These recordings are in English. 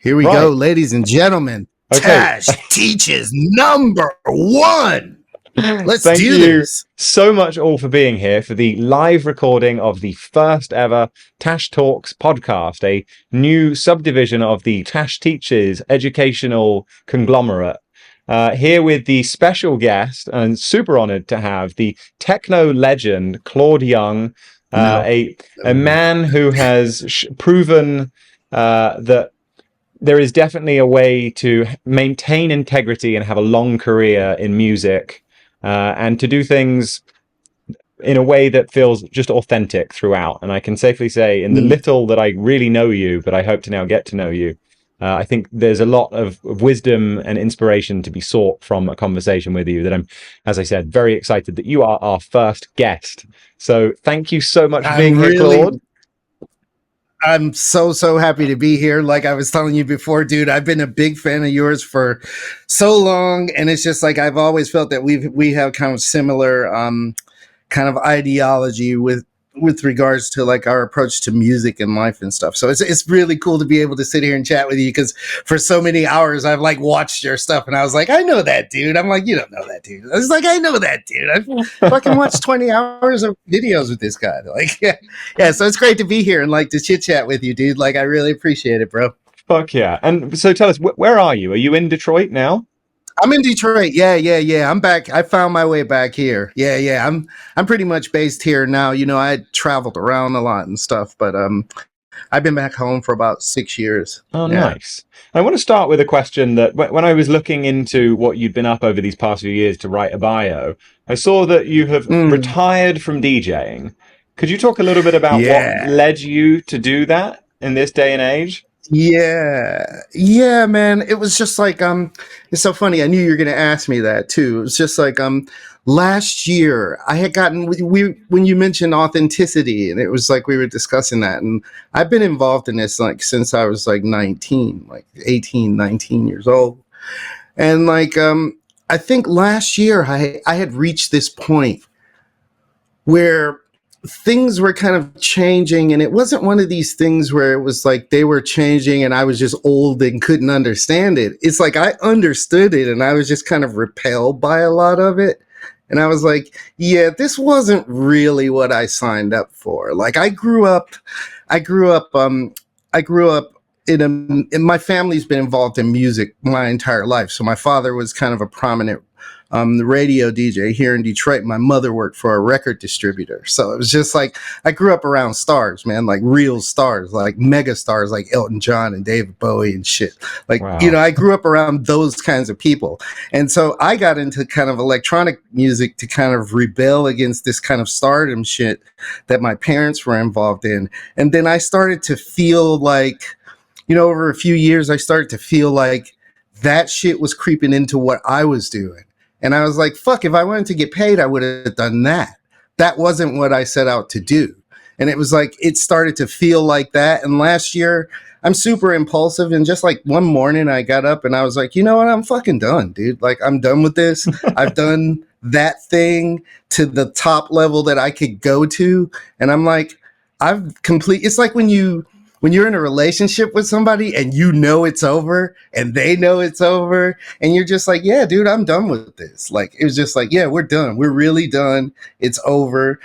Here we go, ladies and gentlemen. Okay. Tash teaches #1. Let's Thank do you this. so much all for being here for the live recording of the first ever Tash Talks podcast, a new subdivision of the Tash Teaches educational conglomerate. Here with the special guest, and super honored to have the techno legend, Claude Young, a man who has proven that there is definitely a way to maintain integrity and have a long career in music, and to do things in a way that feels just authentic throughout. And I can safely say, in the little that I really know you, but I hope to now get to know you, I think there's a lot of wisdom and inspiration to be sought from a conversation with you that I'm, as I said, very excited that you are our first guest. So thank you so much for being here, Claude. I'm so happy to be here. Like I was telling you before, dude, I've been a big fan of yours for so long. And it's just like, I've always felt that we have kind of similar kind of ideology with regards to like our approach to music and life and stuff. So it's really cool to be able to sit here and chat with you, because for so many hours I've like watched your stuff and I was like, I know that dude. I'm like, you don't know that dude. I was like, I know that dude. I've fucking watched 20 hours of videos with this guy. Like, yeah. So it's great to be here and like to chit chat with you, dude. Like, I really appreciate it, bro. Fuck yeah. And so tell us, where are you? Are you in Detroit now? I'm in Detroit. Yeah. I'm back. I found my way back here. Yeah. I'm pretty much based here now. You know, I traveled around a lot and stuff, but I've been back home for about 6 years. Oh, yeah. Nice. I want to start with a question that when I was looking into what you'd been up over these past few years to write a bio, I saw that you have retired from DJing. Could you talk a little bit about what led you to do that in this day and age? Yeah, man. It was just like, it's so funny. I knew you were going to ask me that too. It was just like, last year I had gotten, when you mentioned authenticity, and it was like, we were discussing that, and I've been involved in this like since I was like 19, like 18, 19 years old. And like, I think last year I had reached this point where things were kind of changing, and it wasn't one of these things where it was like they were changing and I was just old and couldn't understand it. It's like I understood it and I was just kind of repelled by a lot of it. And I was like, yeah, this wasn't really what I signed up for. Like I grew up in my family's been involved in music my entire life. So my father was kind of a prominent the radio DJ here in Detroit. My mother worked for a record distributor. So it was just like, I grew up around stars, man, like real stars, like mega stars, like Elton John and David Bowie and shit. Like, you know, I grew up around those kinds of people. And so I got into kind of electronic music to kind of rebel against this kind of stardom shit that my parents were involved in. And then I started to feel like, you know, over a few years, I started to feel like that shit was creeping into what I was doing. And I was like, fuck, if I wanted to get paid, I would have done that. That wasn't what I set out to do. And it was like, it started to feel like that. And last year, I'm super impulsive. And just like one morning I got up and I was like, you know what? I'm fucking done, dude. Like, I'm done with this. I've done that thing to the top level that I could go to. And I'm like, it's like when you're in a relationship with somebody and you know it's over and they know it's over and you're just like, yeah, dude, I'm done with this. Like, it was just like, yeah, we're done. We're really done. It's over.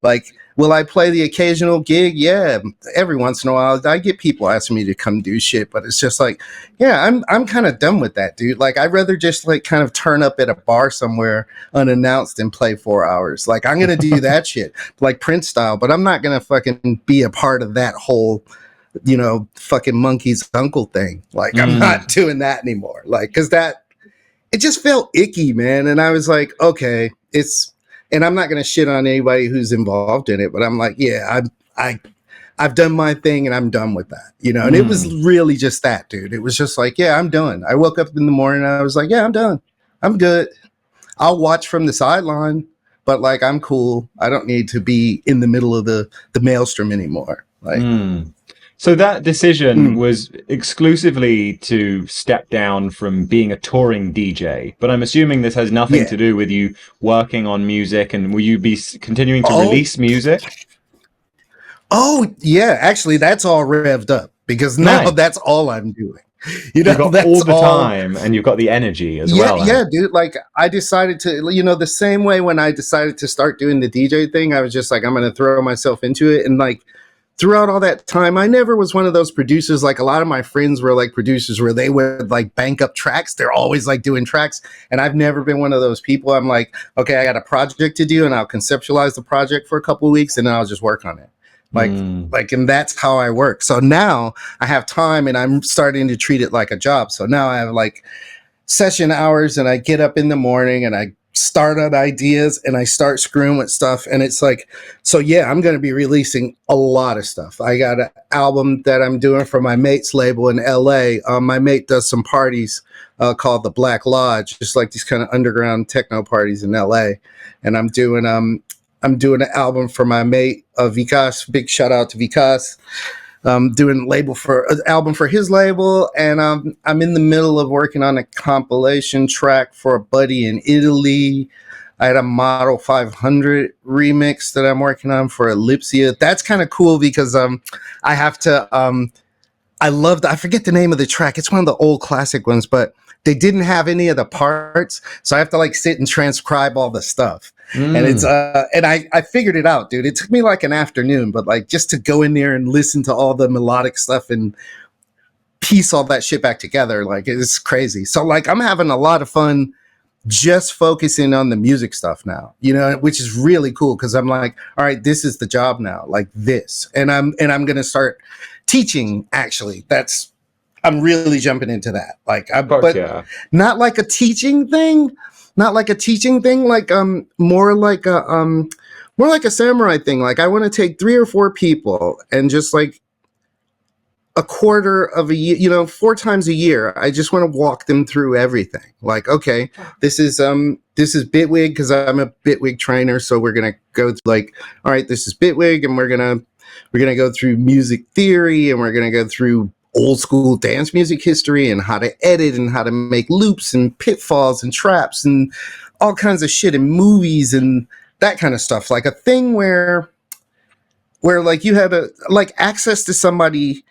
Like, will I play the occasional gig? Yeah. Every once in a while I get people asking me to come do shit, but it's just like, yeah, I'm kind of done with that, dude. Like, I'd rather just like kind of turn up at a bar somewhere unannounced and play 4 hours. Like, I'm going to do that shit like Prince style, but I'm not going to fucking be a part of that whole, you know, fucking monkey's uncle thing. Like, I'm not doing that anymore. Like, cause it just felt icky, man. And I was like, okay, and I'm not going to shit on anybody who's involved in it, but I'm like, yeah, I've done my thing and I'm done with that, you know? And it was really just that, dude. It was just like, yeah, I'm done. I woke up in the morning and I was like, yeah, I'm done. I'm good. I'll watch from the sideline, but like, I'm cool. I don't need to be in the middle of the maelstrom anymore. Like, So that decision was exclusively to step down from being a touring DJ, but I'm assuming this has nothing to do with you working on music, and will you be continuing to release music? Oh, yeah. Actually, that's all revved up because now that's all I'm doing. You You've know, got all that's the all. time and you've got the energy as Yeah, well. yeah, dude. Like I decided to, the same way when I decided to start doing the DJ thing, I was just like, I'm going to throw myself into it. And like throughout all that time, I never was one of those producers. Like a lot of my friends were like producers where they would like bank up tracks. They're always like doing tracks. And I've never been one of those people. I'm like, okay, I got a project to do and I'll conceptualize the project for a couple of weeks and then I'll just work on it. And that's how I work. So now I have time and I'm starting to treat it like a job. So now I have like session hours and I get up in the morning and I start on ideas and I start screwing with stuff. And it's like, so yeah, I'm going to be releasing a lot of stuff. I got an album that I'm doing for my mate's label in LA. My mate does some parties called the Black Lodge, just like these kind of underground techno parties in LA. And I'm doing an album for my mate, Vikas. Big shout out to Vikas. Doing an album for his label, and I'm in the middle of working on a compilation track for a buddy in Italy. I had a Model 500 remix that I'm working on for Ellipsia. That's kind of cool because I have to I forget the name of the track. It's one of the old classic ones, but they didn't have any of the parts, so I have to like sit and transcribe all the stuff. And it's and I figured it out, dude. It took me like an afternoon, but like just to go in there and listen to all the melodic stuff and piece all that shit back together, like it's crazy. So like I'm having a lot of fun just focusing on the music stuff now, which is really cool because I'm like, all right, this is the job now, like this. And I'm gonna start teaching, actually. I'm really jumping into that. Like not like a teaching thing. Not like a teaching thing, like more like a samurai thing. Like I want to take 3 or 4 people and just like a quarter of a year, 4 times a year. I just want to walk them through everything. Like, okay, this is Bitwig because I'm a Bitwig trainer, so we're gonna go through like, all right, this is Bitwig, and we're gonna go through music theory, and we're gonna go through old school dance music history and how to edit and how to make loops and pitfalls and traps and all kinds of shit in movies and that kind of stuff. Like a thing where like you had access to somebody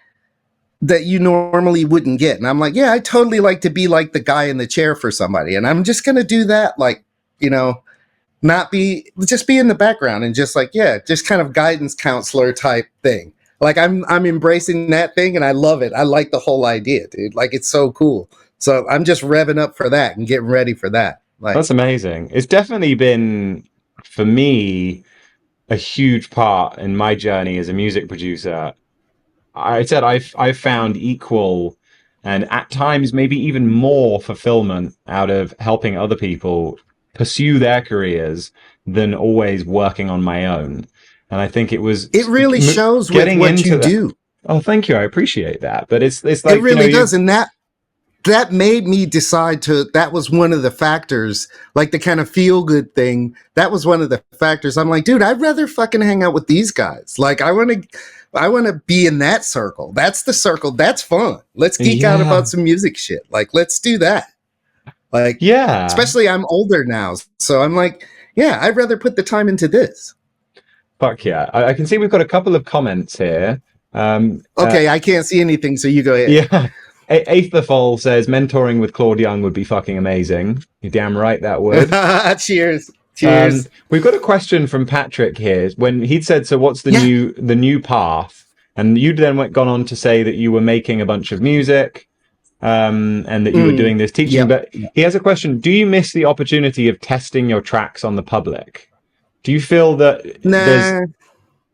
that you normally wouldn't get. And I'm like, yeah, I totally like to be like the guy in the chair for somebody. And I'm just going to do that. Like, just be in the background and just like, yeah, just kind of guidance counselor type thing. Like I'm embracing that thing and I love it. I like the whole idea, dude. Like it's so cool. So I'm just revving up for that and getting ready for that. Like that's amazing. It's definitely been for me a huge part in my journey as a music producer. I've found equal and at times maybe even more fulfillment out of helping other people pursue their careers than always working on my own. And I think it really shows with what you do. Oh, thank you. I appreciate that. But it's like it really does. And that made me decide that was one of the factors, like the kind of feel good thing. That was one of the factors. I'm like, dude, I'd rather fucking hang out with these guys. Like I want to be in that circle. That's the circle. That's fun. Let's geek out about some music shit. Like, let's do that. Like, yeah, especially I'm older now. So I'm like, yeah, I'd rather put the time into this. Fuck yeah. I can see we've got a couple of comments here. Okay, I can't see anything, so you go ahead. Yeah. Aethafol says mentoring with Claude Young would be fucking amazing. You're damn right that would. Cheers. Cheers. We've got a question from Patrick here. When he'd said, so what's the new path? And you'd then gone on to say that you were making a bunch of music and that you were doing this teaching. But he has a question. Do you miss the opportunity of testing your tracks on the public? Do you feel that there's...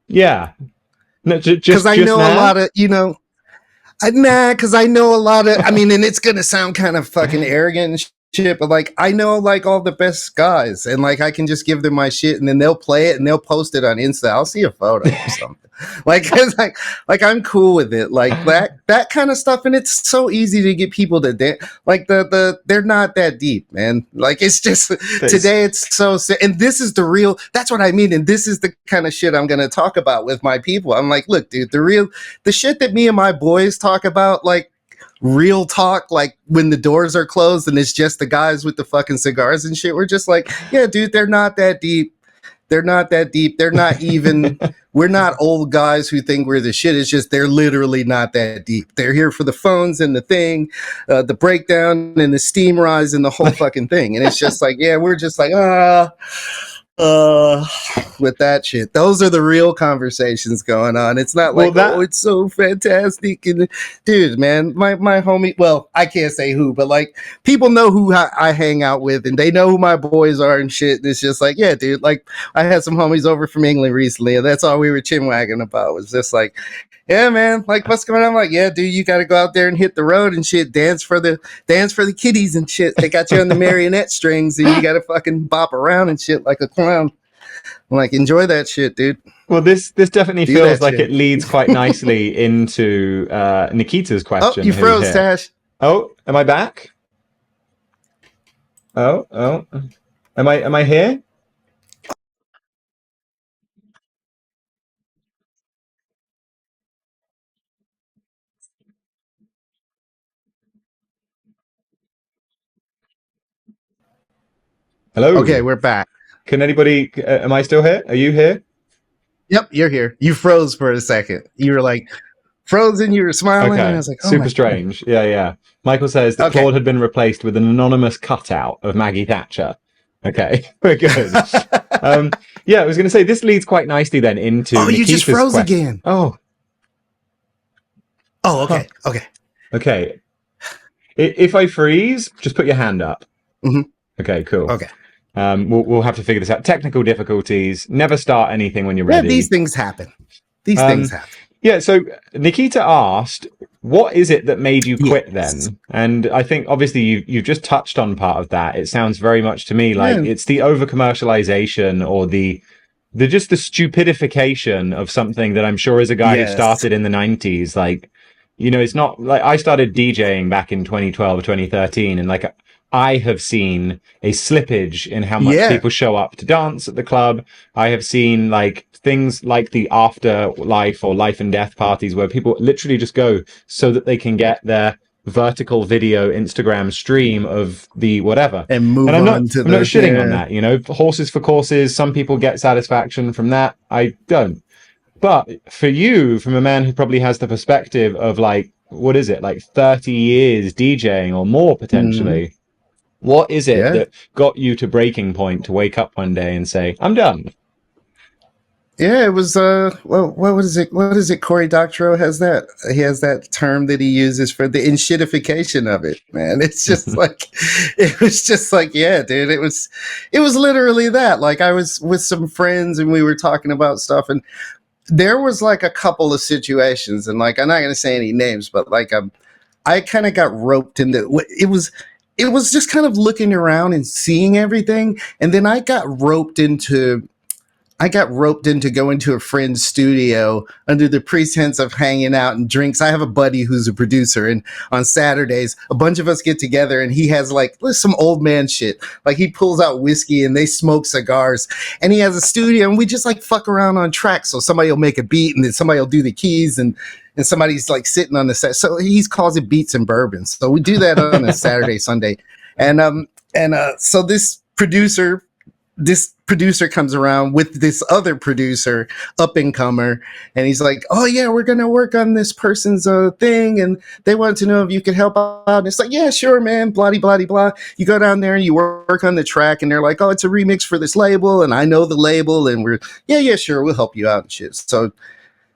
Yeah. No, because I know a lot of, because I know a lot of, I mean, and it's going to sound kind of fucking arrogant and shit, but like, I know like all the best guys and like, I can just give them my shit and then they'll play it and they'll post it on Insta. I'll see a photo or something. Like, it's like I'm cool with it. Like that kind of stuff. And it's so easy to get people to dance. Like they're not that deep, man. Like it's just today it's so, and this is the real, that's what I mean. And this is the kind of shit I'm going to talk about with my people. I'm like, look, dude, the shit that me and my boys talk about, like real talk, like when the doors are closed and it's just the guys with the fucking cigars and shit. We're just like, yeah, dude, they're not that deep. They're not that deep. They're not even, we're not old guys who think we're the shit. It's just they're literally not that deep. They're here for the phones and the thing, the breakdown and the steam rise and the whole fucking thing. And it's just like, yeah, we're just like, with that shit. Those are the real conversations going on. It's not like, oh, it's so fantastic. And dude, man, my homie, well, I can't say who, but like people know who I hang out with and they know who my boys are and shit. And it's just like, yeah, dude, like I had some homies over from England recently and that's all we were chinwagging about was just like, yeah, man, like what's going on? I'm like, yeah, dude, you got to go out there and hit the road and shit, dance for the kiddies and shit. They got you on the marionette strings and you got to fucking bop around and shit like a clown. I'm like, enjoy that shit, dude. Well, this definitely feels like it leads quite nicely into Nikita's question. Oh, you froze, Tash. Oh, am I back? Oh, am I here? Hello. Okay, we're back. Can anybody? Am I still here? Are you here? Yep, you're here. You froze for a second. You were like frozen. You were smiling. Okay. And I was like, oh, super strange. God. Yeah. Michael says that Claude had been replaced with an anonymous cutout of Maggie Thatcher. Okay, we're good. Yeah, I was going to say this leads quite nicely then into. Oh, you just froze again. Oh. Oh, okay. Huh. Okay. Okay. If I freeze, just put your hand up. Mm-hmm. Okay, cool. Okay. We'll have to figure this out. Technical difficulties. Never start anything when you're ready. Yeah, these things happen. Things happen. Yeah, so Nikita asked, what is it that made you quit then? And I think obviously you've just touched on part of that. It sounds very much to me like it's the over commercialization or the stupidification of something that I'm sure as a guy who started in the 90s, like, you know, it's not like I started DJing back in 2012 or 2013 and like I have seen a slippage in how much people show up to dance at the club. I have seen like things like the afterlife or life and death parties where people literally just go so that they can get their vertical video Instagram stream of the whatever. And move I'm on to I'm not shitting on that, you know, horses for courses. Some people get satisfaction from that. I don't. But for you, from a man who probably has the perspective of like, what is it, like 30 years DJing or more potentially, what is it that got you to breaking point to wake up one day and say, I'm done? Yeah, it was, well, what is it? What is it? Cory Doctorow has that. He has that term that he uses for the enshittification of it, man. It's just like, it was just like, yeah, dude, it was literally that. Like I was with some friends and we were talking about stuff and there was like a couple of situations and like, I'm not going to say any names, but like, I kind of got roped into it was just kind of looking around and seeing everything. And then I got roped into going to a friend's studio under the pretense of hanging out and drinks. I have a buddy who's a producer and on Saturdays, a bunch of us get together and he has like some old man shit. Like he pulls out whiskey and they smoke cigars and he has a studio and we just like fuck around on tracks. So somebody will make a beat and then somebody will do the keys and somebody's like sitting on the set. So he calls it beats and bourbons. So we do that on a Saturday, Sunday. And so this producer comes around with this other producer, up and comer, and he's like, oh yeah, we're gonna work on this person's thing and they want to know if you could help out. And it's like, yeah, sure, man, blah blah blah. You go down there and you work on the track and they're like, oh, it's a remix for this label and I know the label and we're yeah sure, we'll help you out and shit.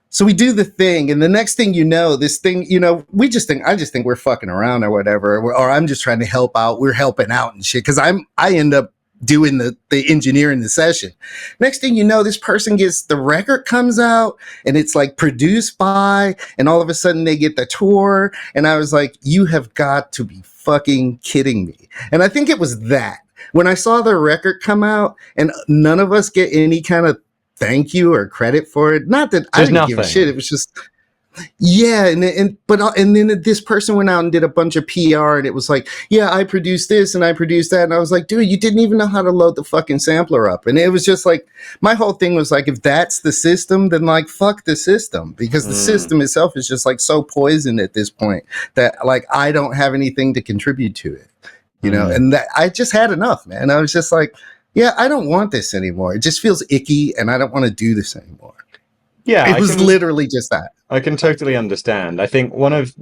So we do the thing, and the next thing you know, this thing, you know, I just think we're fucking around or whatever, or I'm just trying to help out. We're helping out and shit because I end up doing the engineering the session. Next thing you know, this person gets the record comes out and it's like produced by, and all of a sudden they get the tour, and I was like, you have got to be fucking kidding me. And I think it was that when I saw the record come out and none of us get any kind of thank you or credit for it. Not that I didn't give a shit. It was just, yeah. And then this person went out and did a bunch of PR and it was like, yeah, I produced this and I produced that. And I was like, dude, you didn't even know how to load the fucking sampler up. And it was just like, my whole thing was like, if that's the system, then like, fuck the system, because the system itself is just like so poisoned at this point that like, I don't have anything to contribute to it, you know? And that I just had enough, man. I was just like, yeah, I don't want this anymore. It just feels icky, and I don't want to do this anymore. Yeah, It was literally just that. I can totally understand. I think one of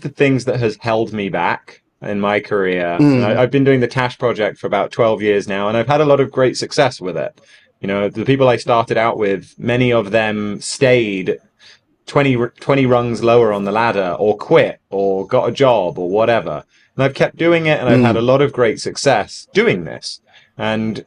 the things that has held me back in my career, and I've been doing the Tash project for about 12 years now, and I've had a lot of great success with it. You know, the people I started out with, many of them stayed 20 rungs lower on the ladder, or quit, or got a job, or whatever. And I've kept doing it, and I've had a lot of great success doing this. And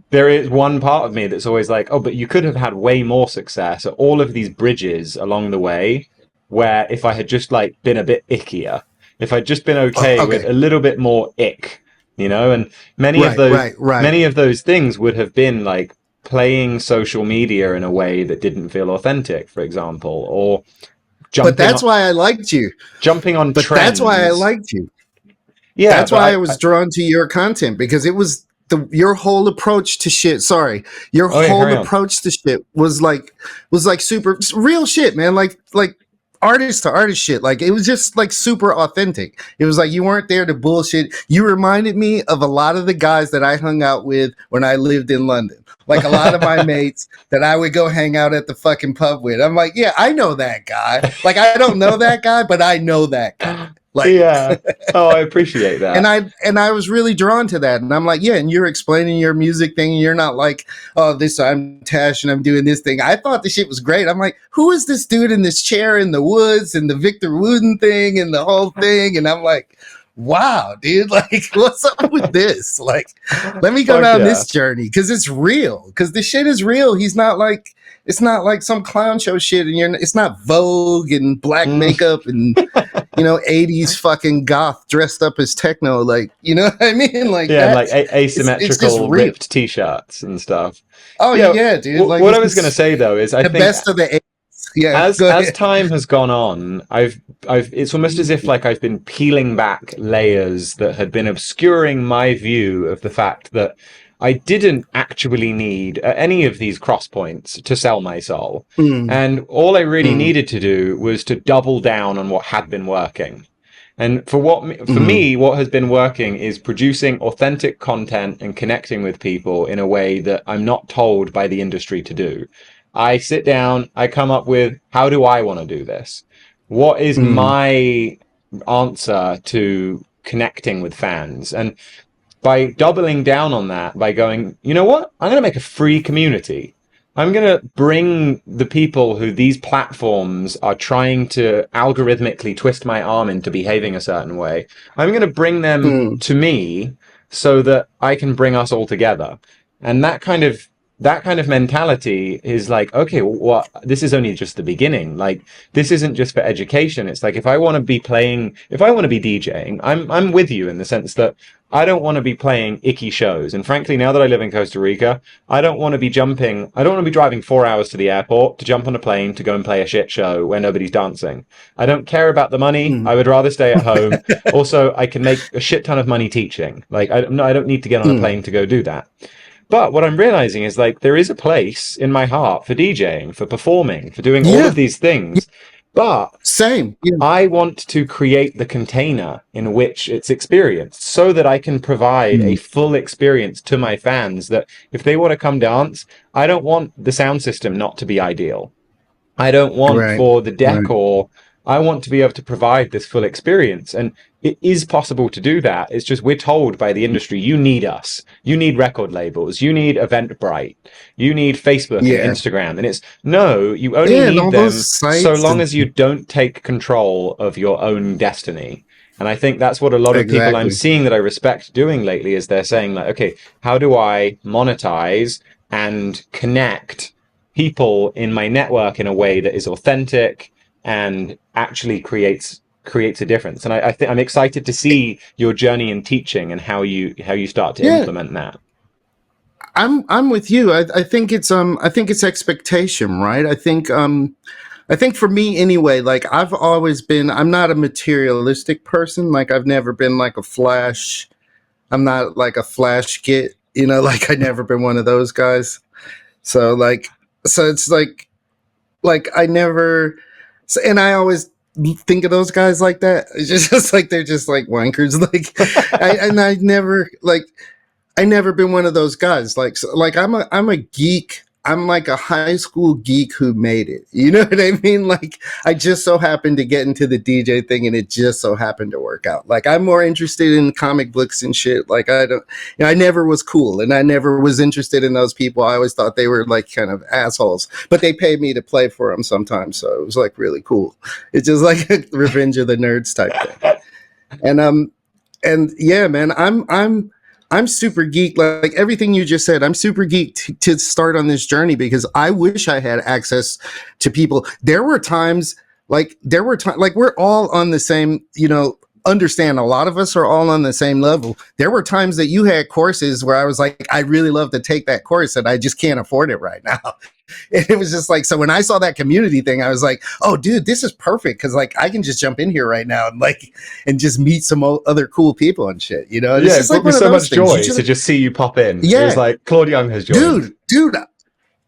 there is one part of me that's always like, oh, but you could have had way more success at all of these bridges along the way, where if I had just like been a bit ickier, if I'd just been okay with a little bit more ick, you know, and many of those things would have been like playing social media in a way that didn't feel authentic, for example, or jumping. But that's why I liked you. Jumping on trends. That's why I liked you. Yeah, that's why I was drawn to your content, because it was your whole approach to shit. Sorry, your whole approach to shit was like super real shit, man. Like artist to artist shit. Like it was just like super authentic. It was like you weren't there to bullshit. You reminded me of a lot of the guys that I hung out with when I lived in London. Like a lot of my mates that I would go hang out at the fucking pub with. I'm like, yeah, I know that guy. Like I don't know that guy, but I know that guy. Like, yeah. Oh, I appreciate that. And I was really drawn to that. And I'm like, yeah, and you're explaining your music thing. And you're not like, oh, I'm Tash and I'm doing this thing. I thought the shit was great. I'm like, who is this dude in this chair in the woods and the Victor Wooden thing and the whole thing? And I'm like, wow, dude, like, what's up with this? Like, let me go down this journey, because it's real. Because the shit is real. He's not like, it's not like some clown show shit, and it's not Vogue and black makeup and 80s fucking goth dressed up as techno, like, you know what I mean? Like, yeah, like asymmetrical ripped t-shirts and stuff. Oh yeah, dude. Like, what I was gonna say though is I think best of the 80s. Yeah, as time has gone on, I've it's almost as if like I've been peeling back layers that had been obscuring my view of the fact that I didn't actually need any of these cross points to sell my soul. And all I really needed to do was to double down on what had been working. And for me, what has been working is producing authentic content and connecting with people in a way that I'm not told by the industry to do. I sit down, I come up with, how do I want to do this? What is my answer to connecting with fans? And by doubling down on that, by going, you know what? I'm going to make a free community. I'm going to bring the people who these platforms are trying to algorithmically twist my arm into behaving a certain way. I'm going to bring them to me so that I can bring us all together. And that kind of mentality is like, okay, well, this is only just the beginning. Like, this isn't just for education. It's like, if I want to be DJing, I'm with you in the sense that I don't want to be playing icky shows. And frankly, now that I live in Costa Rica, I don't want to be driving 4 hours to the airport to jump on a plane to go and play a shit show where nobody's dancing. I don't care about the money. I would rather stay at home. Also, I can make a shit ton of money teaching. Like, I don't need to get on a plane to go do that. But what I'm realizing is, like, there is a place in my heart for DJing, for performing, for doing all of these things. But I want to create the container in which it's experienced so that I can provide a full experience to my fans, that if they want to come dance, I don't want the sound system not to be ideal. I don't want for the decor, I want to be able to provide this full experience. And it is possible to do that. It's just we're told by the industry, you need us. You need record labels. You need Eventbrite. You need Facebook and Instagram. And it's, no, you only need them so long as you don't take control of your own destiny. And I think that's what a lot of people I'm seeing that I respect doing lately is they're saying, like, okay, how do I monetize and connect people in my network in a way that is authentic and actually creates a difference? And I think I'm excited to see your journey in teaching and how you start to implement that. I'm with you. I think it's expectation, right? I think for me anyway, like I'm not a materialistic person. Like I've never been like I'm not like a flash git, like I've never been one of those guys. So it's like I never, and I always think of those guys like that. It's just like they're just like wankers. Like, I never like. I never been one of those guys. Like I'm a geek. I'm like a high school geek who made it. You know what I mean? Like I just so happened to get into the DJ thing and it just so happened to work out. Like I'm more interested in comic books and shit. Like I don't, you know, I never was cool and I never was interested in those people. I always thought they were like kind of assholes, but they paid me to play for them sometimes. So it was like really cool. It's just like a Revenge of the Nerds type thing. And yeah, man, I'm super geek. Like everything you just said, I'm super geek to start on this journey because I wish I had access to people. There were times like we're all on the same, you know, understand a lot of us are all on the same level. There were times that you had courses where I was like, I really love to take that course and I just can't afford it right now. And it was just like, so when I saw that community thing, I was like, oh dude, this is perfect. Cause like, I can just jump in here right now and just meet some other cool people and shit, you know? Yeah, it's it brought me so much joy to just see you pop in. Yeah. It was like, Claude Young has joined. Dude,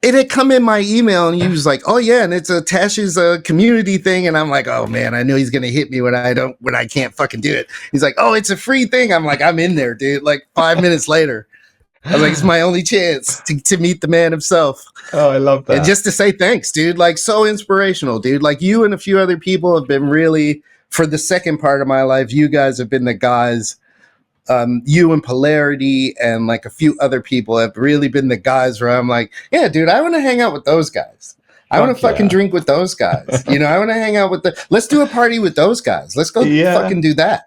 it had come in my email and he was like, oh yeah. And it's a TACHES community thing. And I'm like, oh man, I know he's going to hit me when I can't fucking do it. He's like, oh, it's a free thing. I'm like, I'm in there, dude. Like 5 minutes later. I was like, it's my only chance to meet the man himself. Oh, I love that. And just to say thanks, dude. Like, so inspirational, dude. Like, you and a few other people have been really, for the second part of my life, you guys have been the guys. You and Polarity and like a few other people have really been the guys where I'm like, yeah, dude, I want to hang out with those guys. I want to fucking drink with those guys. You know, I want to hang out with let's do a party with those guys. Let's go fucking do that.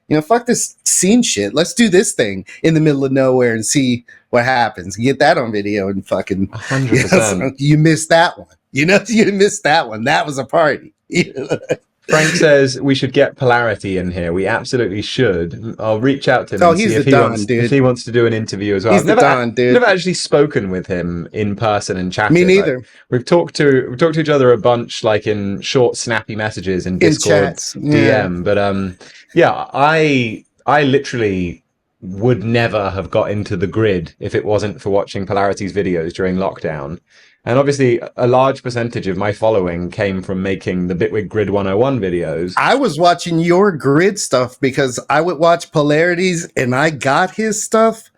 You know, fuck this scene shit. Let's do this thing in the middle of nowhere and see what happens. Get that on video and fucking 100%. You missed that one. You know, you missed that one. That was a party. Frank says we should get Polarity in here. We absolutely should. I'll reach out to him and see if he wants to do an interview as well. He's dude. Never actually spoken with him in person and chatted. Me neither. Like, we've talked to each other a bunch, like in short, snappy messages in Discord, DM. But yeah, I literally would never have got into the grid if it wasn't for watching Polarity's videos during lockdown. And obviously, a large percentage of my following came from making the Bitwig Grid 101 videos. I was watching your grid stuff because I would watch Polarity's and I got his stuff.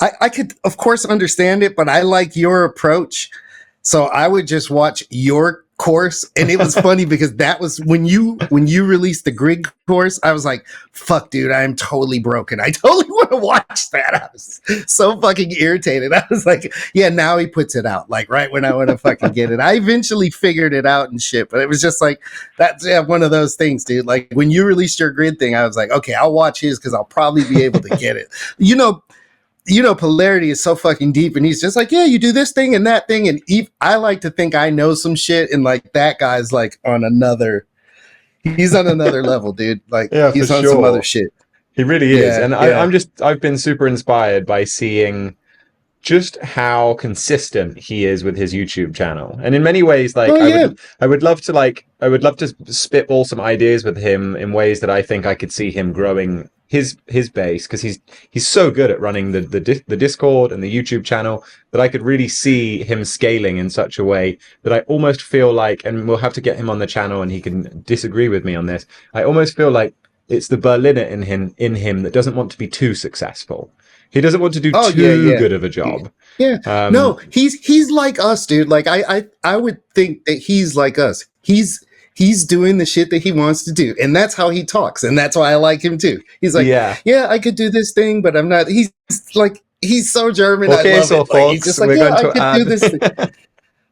I could, of course, understand it, but I like your approach. So I would just watch your course. And it was funny because that was when you released the grid course, I was like, fuck, dude, I am totally broken. I totally want to watch that. I was so fucking irritated. I was like, yeah, now he puts it out. Like right when I want to fucking get it. I eventually figured it out and shit, but it was just like, that's one of those things, dude. Like when you released your grid thing, I was like, okay, I'll watch his because I'll probably be able to get it. You know, Polarity is so fucking deep and he's just like, yeah, you do this thing and that thing. And I like to think I know some shit. And like that guy's like he's on another level, dude. Like he's on some other shit. He really is. And I've been super inspired by seeing just how consistent he is with his YouTube channel. And in many ways, like I would love to spitball some ideas with him in ways that I think I could see him growing his base, because he's so good at running the Discord and the YouTube channel that I could really see him scaling in such a way that I almost feel like, and we'll have to get him on the channel and he can disagree with me on this, I almost feel like it's the Berliner in him that doesn't want to be too successful. He doesn't want to do too good of a job. Yeah. No, he's like us, dude. Like I would think that he's like us. He's doing the shit that he wants to do. And that's how he talks. And that's why I like him too. He's like, yeah, I could do this thing, but I'm not. He's like, he's so German. Okay, I love so it. folks, like, he's just like, I could do this thing.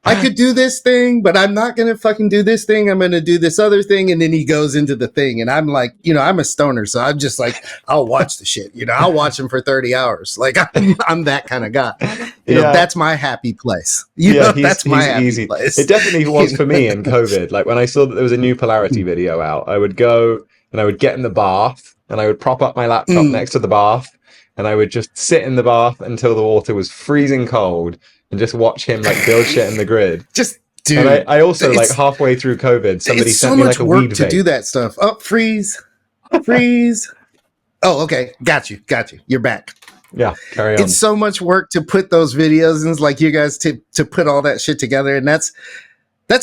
I could do this thing, but I'm not going to fucking do this thing. I'm going to do this other thing. And then he goes into the thing. And I'm like, I'm a stoner. So I'm just like, I'll watch the shit. I'll watch him for 30 hours. Like I'm that kind of guy. You know, that's my happy place. That's my happy place. It definitely was for me in COVID. Like when I saw that there was a new Polarity video out, I would go and I would get in the bath and I would prop up my laptop next to the bath and I would just sit in the bath until the water was freezing cold and just watch him like build shit in the grid. Just dude. And I also like halfway through COVID, somebody sent me like a weed vape. To do that stuff. Oh, freeze. Oh, okay. Got you. You're back. Yeah, carry on. It's so much work to put those videos and like you guys to put all that shit together. And that's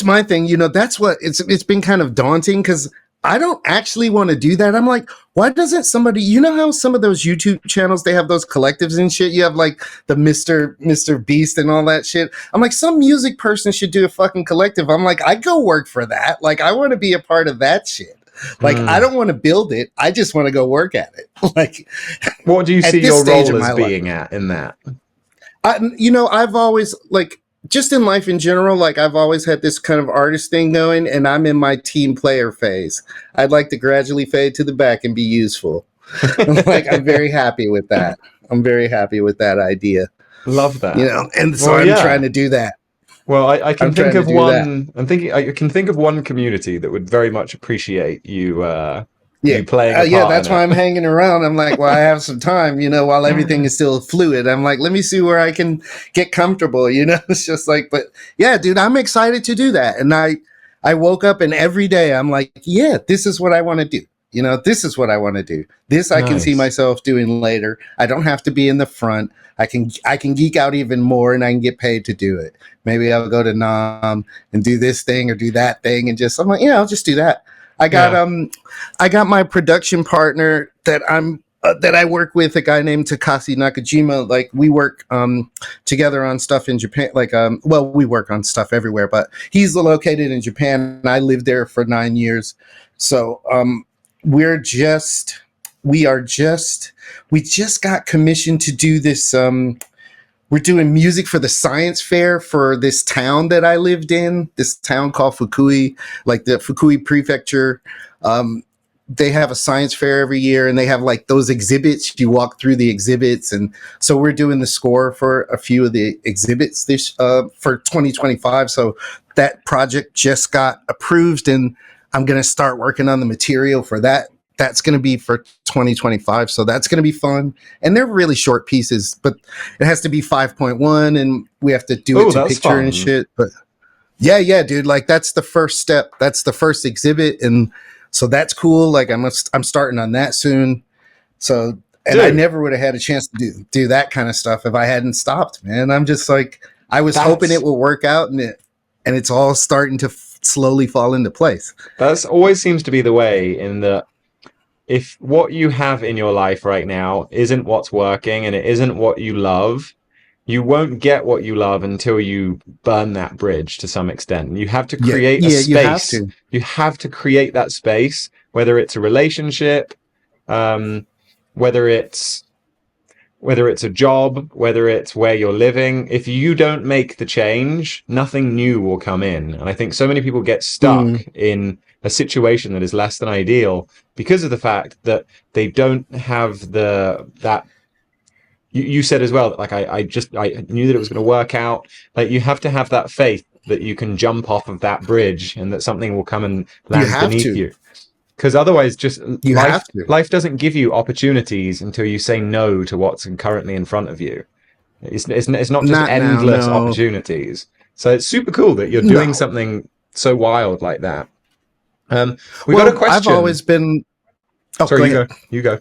my thing. That's what it's been kind of daunting because I don't actually want to do that. I'm like, why doesn't somebody, you know how some of those YouTube channels, they have those collectives and shit? You have like the Mr. Beast and all that shit. I'm like, some music person should do a fucking collective. I'm like, I go work for that. Like, I want to be a part of that shit. Like, I don't want to build it. I just want to go work at it. Like, what do you see your role as being life, at in that? I've always, like, just in life in general, like I've always had this kind of artist thing going, and I'm in my team player phase. I'd like to gradually fade to the back and be useful. Like, I'm very happy with that. I'm very happy with that idea. Love that. You know, and so I'm trying to do that. Well, I can think of one. I can think of one community that would very much appreciate you. You playing a part yeah, that's why I'm hanging around. I'm like, well, I have some time, you know, while everything is still fluid. I'm like, let me see where I can get comfortable, you know. It's just like, but yeah, dude, I'm excited to do that. And I woke up and every day I'm like, yeah, this is what I want to do. You know, this is what I want to do. This I can see myself doing later. I don't have to be in the front. I can geek out even more, and I can get paid to do it. Maybe I'll go to Nam and do this thing or do that thing, and just I'm like, yeah, I'll just do that. I got my production partner that that I work with, a guy named Takashi Nakajima. Like, we work together on stuff in Japan. Like, well, we work on stuff everywhere, but he's located in Japan, and I lived there for 9 years. So we just got commissioned to do this. We're doing music for the science fair for this town that I lived in, this town called Fukui, like the Fukui prefecture. They have a science fair every year, and they have like those exhibits. You walk through the exhibits. And so we're doing the score for a few of the exhibits for 2025. So that project just got approved, and I'm going to start working on the material for that. That's going to be for 2025. So that's going to be fun. And they're really short pieces, but it has to be 5.1, and we have to do it to picture and shit. But yeah, dude, like that's the first step. That's the first exhibit. And so that's cool. Like I'm starting on that soon. So, and dude, I never would have had a chance to do that kind of stuff if I hadn't stopped, man. I'm just like, I was hoping it would work out, and it's all starting to slowly fall into place. That's always seems to be the way, in that if what you have in your life right now isn't what's working and it isn't what you love, you won't get what you love until you burn that bridge to some extent. You have to create a space. You have to create that space, whether it's a relationship, whether it's a job, whether it's where you're living. If you don't make the change, nothing new will come in. And I think so many people get stuck in a situation that is less than ideal because of the fact that they don't have that. You said as well that, like, I knew that it was going to work out. Like, you have to have that faith that you can jump off of that bridge and that something will come and land beneath you. Because otherwise, life doesn't give you opportunities until you say no to what's currently in front of you. It's not just endless opportunities. So it's super cool that you're doing something so wild like that. We got a question. I've always been. Oh, sorry, you go.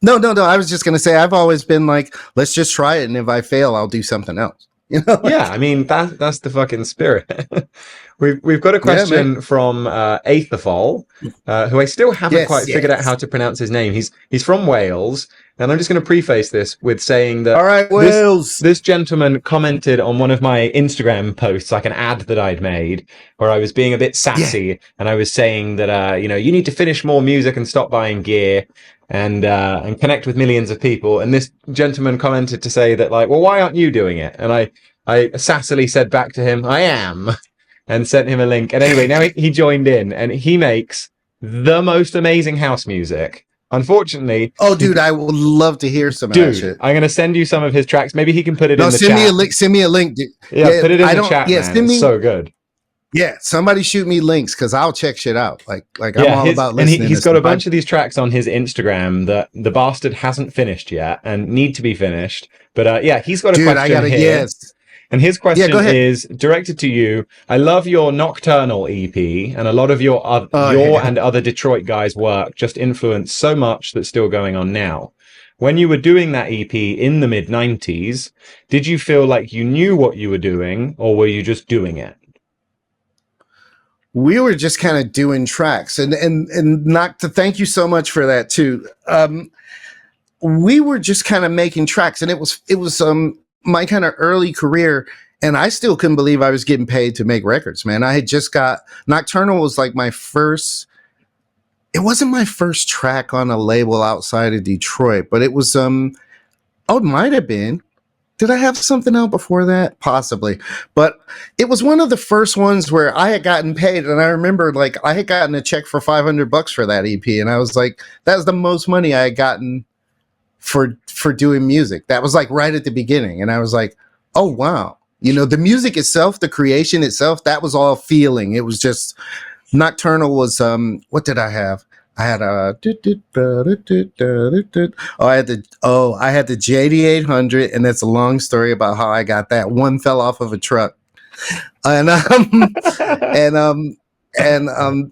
No. I was just going to say, I've always been like, let's just try it, and if I fail, I'll do something else. You know? Yeah, I mean, that's the fucking spirit. We've got a question from Aethafol, who I still haven't quite figured out how to pronounce his name. He's from Wales, and I'm just going to preface this with saying that, all right, Wales. This gentleman commented on one of my Instagram posts, like an ad that I'd made, where I was being a bit sassy, and I was saying that you need to finish more music and stop buying gear. And connect with millions of people. And this gentleman commented to say that, like, well, why aren't you doing it? And I sassily said back to him, I am, and sent him a link. And anyway, now he joined in, and he makes the most amazing house music. Unfortunately, dude, I would love to hear some of that shit. I'm going to send you some of his tracks. Maybe he can put it in the chat. Send me a link, dude. Yeah, put it in the chat, man. It's so good. Yeah, somebody shoot me links, because I'll check shit out. Like I'm all about listening. And he's got a bunch of these tracks on his Instagram that the bastard hasn't finished yet and need to be finished. But he's got a question here. Yes. And his question is directed to you. I love your Nocturnal EP, and a lot of your and other Detroit guys' work just influenced so much that's still going on now. When you were doing that EP in the mid-90s, did you feel like you knew what you were doing, or were you just doing it? we were just kind of doing tracks, and not to thank you so much for that too. We were just kind of making tracks, and it was my kind of early career, and I still couldn't believe I was getting paid to make records, man. I had just got Nocturnal was like my first. It wasn't my first track on a label outside of Detroit, but it was oh, it might have been. Did I have something out before that? Possibly. But it was one of the first ones where I had gotten paid. And I remember like I had gotten a check for $500 for that EP. And I was like, that was the most money I had gotten for doing music. That was like right at the beginning. And I was like, oh, wow. You know, the music itself, the creation itself, that was all feeling. It was just Nocturnal was, what did I have? I had a I had the JD800, and that's a long story about how I got that. One fell off of a truck, and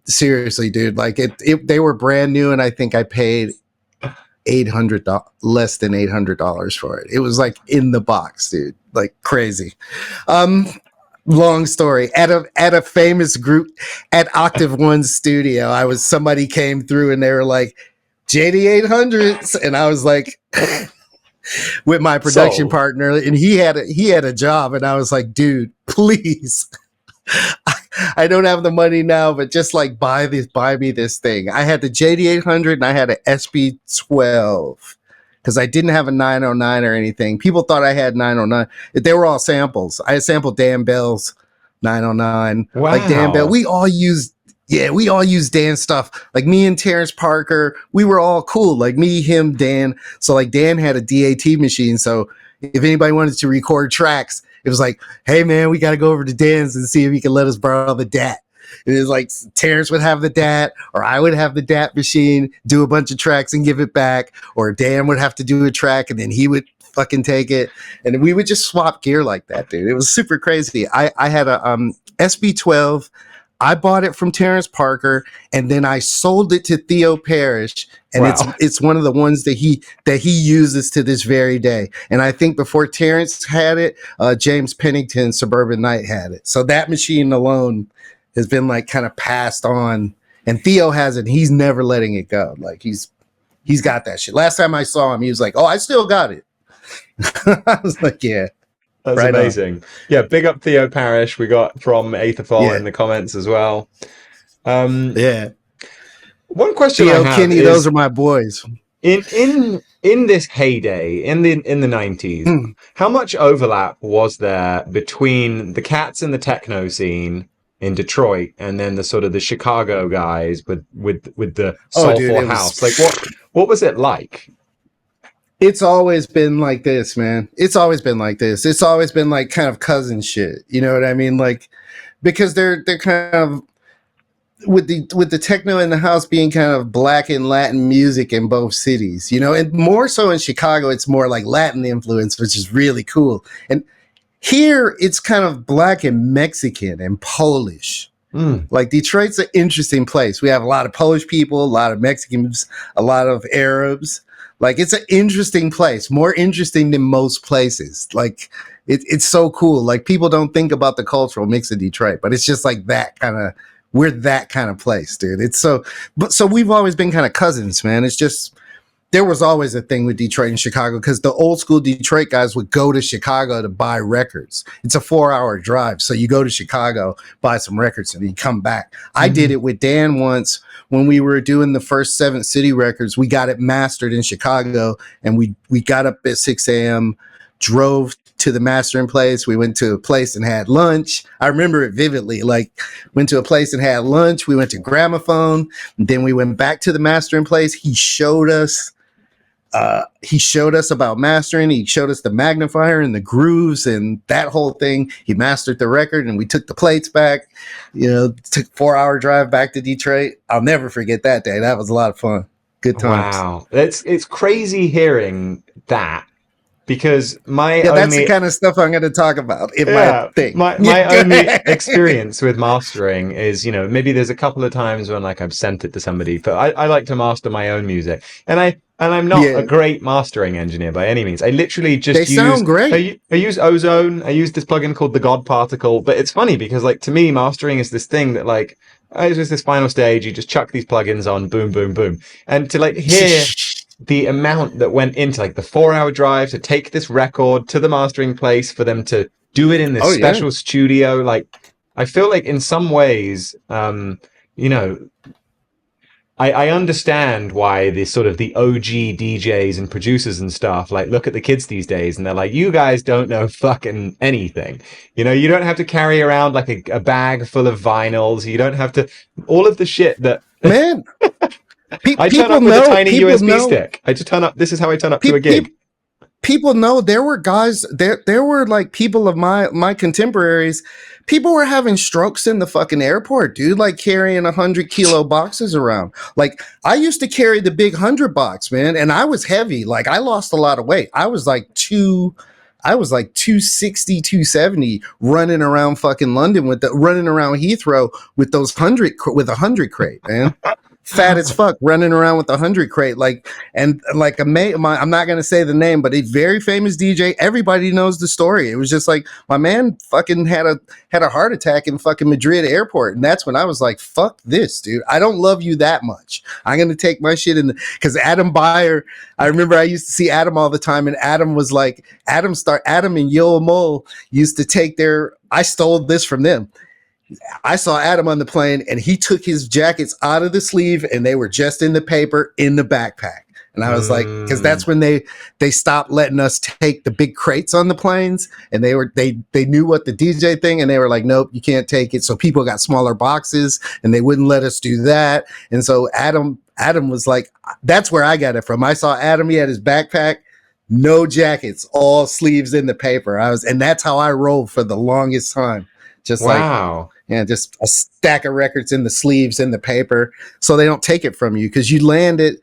seriously, dude, like they were brand new, and I think I paid less than $800 for it. It was like in the box, dude, like crazy. Long story. At a famous group at Octave One's studio, somebody came through and they were like JD800s, and I was like with my production partner, and he had a job, and I was like, dude, please. I don't have the money now, but just like buy me this thing. I had the JD800 and I had an SB12 because I didn't have a 909 or anything. People thought I had 909. They were all samples. I had sampled Dan Bell's 909. Wow. Like Dan Bell. We all used Dan's stuff. Like me and Terrence Parker, we were all cool. Like me, him, Dan. So like Dan had a DAT machine. So if anybody wanted to record tracks, it was like, hey man, we got to go over to Dan's and see if he can let us borrow the DAT. It was like Terrence would have the DAT, or I would have the DAT machine, do a bunch of tracks and give it back, or Dan would have to do a track and then he would fucking take it, and we would just swap gear like that, dude. It was super crazy. I had a SB12. I bought it from Terrence Parker, and then I sold it to Theo Parrish, and wow. it's one of the ones that he uses to this very day. And I think before Terrence had it, James Pennington, Suburban Night, had it. So that machine alone has been like kind of passed on, and Theo has it. He's never letting it go. Like he's got that shit. Last time I saw him, he was like, "Oh, I still got it." I was like, "Yeah." That's right amazing. On. Yeah, big up Theo Parrish. We got from Aetherfall in the comments as well. Yeah. One question Theo, I have Kenny, is, those are my boys. In this heyday, in the 90s, how much overlap was there between the cats in the techno scene in Detroit and then the sort of the Chicago guys with the soulful house? Like what was it like? It's always been like this, man. It's always been like this. It's always been like kind of cousin shit. You know what I mean? Like, because they're kind of with the techno in the house being kind of black and Latin music in both cities, you know, and more so in Chicago, it's more like Latin influence, which is really cool. And here it's kind of black and Mexican and Polish. Like Detroit's an interesting place. We have a lot of Polish people, a lot of Mexicans, a lot of Arabs. Like it's an interesting place, more interesting than most places. Like it's so cool. Like people don't think about the cultural mix of Detroit, but it's just like that kind of, we're that kind of place, dude. It's so we've always been kind of cousins, man. It's just, there was always a thing with Detroit and Chicago because the old school Detroit guys would go to Chicago to buy records. It's a 4-hour drive. So you go to Chicago, buy some records, and you come back. I did it with Dan once when we were doing the first 7th City records. We got it mastered in Chicago, and we got up at 6 a.m., drove to the mastering place. We went to a place and had lunch. I remember it vividly. Like, went to a place and had lunch. We went to Gramophone. And then we went back to the mastering place. He showed us about mastering. He showed us the magnifier and the grooves and that whole thing. He mastered the record, and we took the plates back. You know, took a 4-hour drive back to Detroit. I'll never forget that day. That was a lot of fun. Good times. Wow, it's crazy hearing that. Because that's the kind of stuff I'm going to talk about in my thing. My only experience with mastering is, you know, maybe there's a couple of times when like I've sent it to somebody, but I like to master my own music. And I And I'm not a Yeah, great mastering engineer by any means. I literally they just use sound great. I use Ozone. I use this plugin called the God Particle. But it's funny because like to me, mastering is this thing that like it's just this final stage. You just chuck these plugins on, boom, boom, boom, and to like hear the amount that went into like the 4 hour drive to take this record to the mastering place for them to do it in this Oh yeah, special studio. Like I feel like in some ways, you know, I understand why the sort of the OG DJs and producers and stuff like look at the kids these days and they're like, you guys don't know fucking anything. You know, you don't have to carry around like a bag full of vinyls. You don't have to all of the shit that man. I turn People up with a know. tiny People USB know. stick. I just turn up. This is how I turn up to Pe- a gig. People know there were guys there were like people of my contemporaries. People were having strokes in the fucking airport, dude, like carrying 100-kilo boxes around. Like I used to carry the big 100 box, man, and I was heavy. Like I lost a lot of weight. I was like 260, 270 running around fucking London running around Heathrow with those 100 crate, man. Fat as fuck running around with 100 crate, like, and like I'm not gonna say the name, but a very famous DJ. Everybody knows the story. It was just like my man fucking had a heart attack in fucking Madrid airport, and that's when I was like, fuck this, dude. I don't love you that much. I'm gonna take my shit in because Adam Beyer. I remember I used to see Adam all the time, and Adam was like, Adam and Yo Mole used to take their. I stole this from them. I saw Adam on the plane and he took his jackets out of the sleeve and they were just in the paper in the backpack. And I was like, because that's when they stopped letting us take the big crates on the planes, and they knew what the DJ thing, and they were like, nope, you can't take it. So people got smaller boxes, and they wouldn't let us do that. And so Adam was like, that's where I got it from. I saw Adam, he had his backpack, no jackets, all sleeves in the paper. And that's how I rolled for the longest time. Just like, Wow. yeah, just a stack of records in the sleeves in the paper, so they don't take it from you because you land it.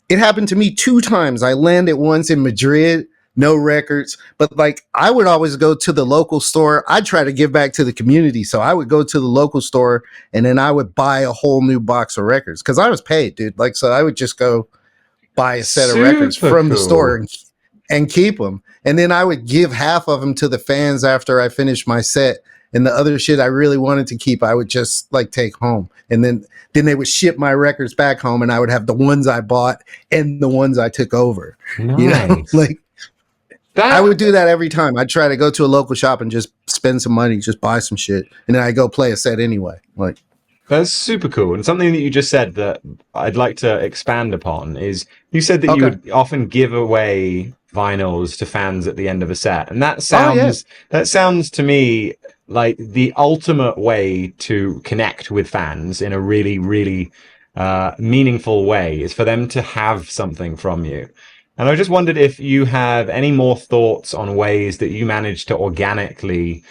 It happened to me 2 times. I landed once in Madrid, no records, but like I would always go to the local store. I'd try to give back to the community, so I would go to the local store and then I would buy a whole new box of records because I was paid, dude. Like, so I would just go buy a set of records Super from the cool. store and keep them, and then I would give half of them to the fans after I finished my set. And the other shit I really wanted to keep, I would just like take home. And then they would ship my records back home, and I would have the ones I bought and the ones I took over. Nice. You know, like I would do that every time. I'd try to go to a local shop and just spend some money, just buy some shit. And then I go play a set anyway. Like, that's super cool. And something that you just said that I'd like to expand upon is you said that you would often give away vinyls to fans at the end of a set. And that sounds to me like the ultimate way to connect with fans in a really, really meaningful way is for them to have something from you. And I just wondered if you have any more thoughts on ways that you managed to organically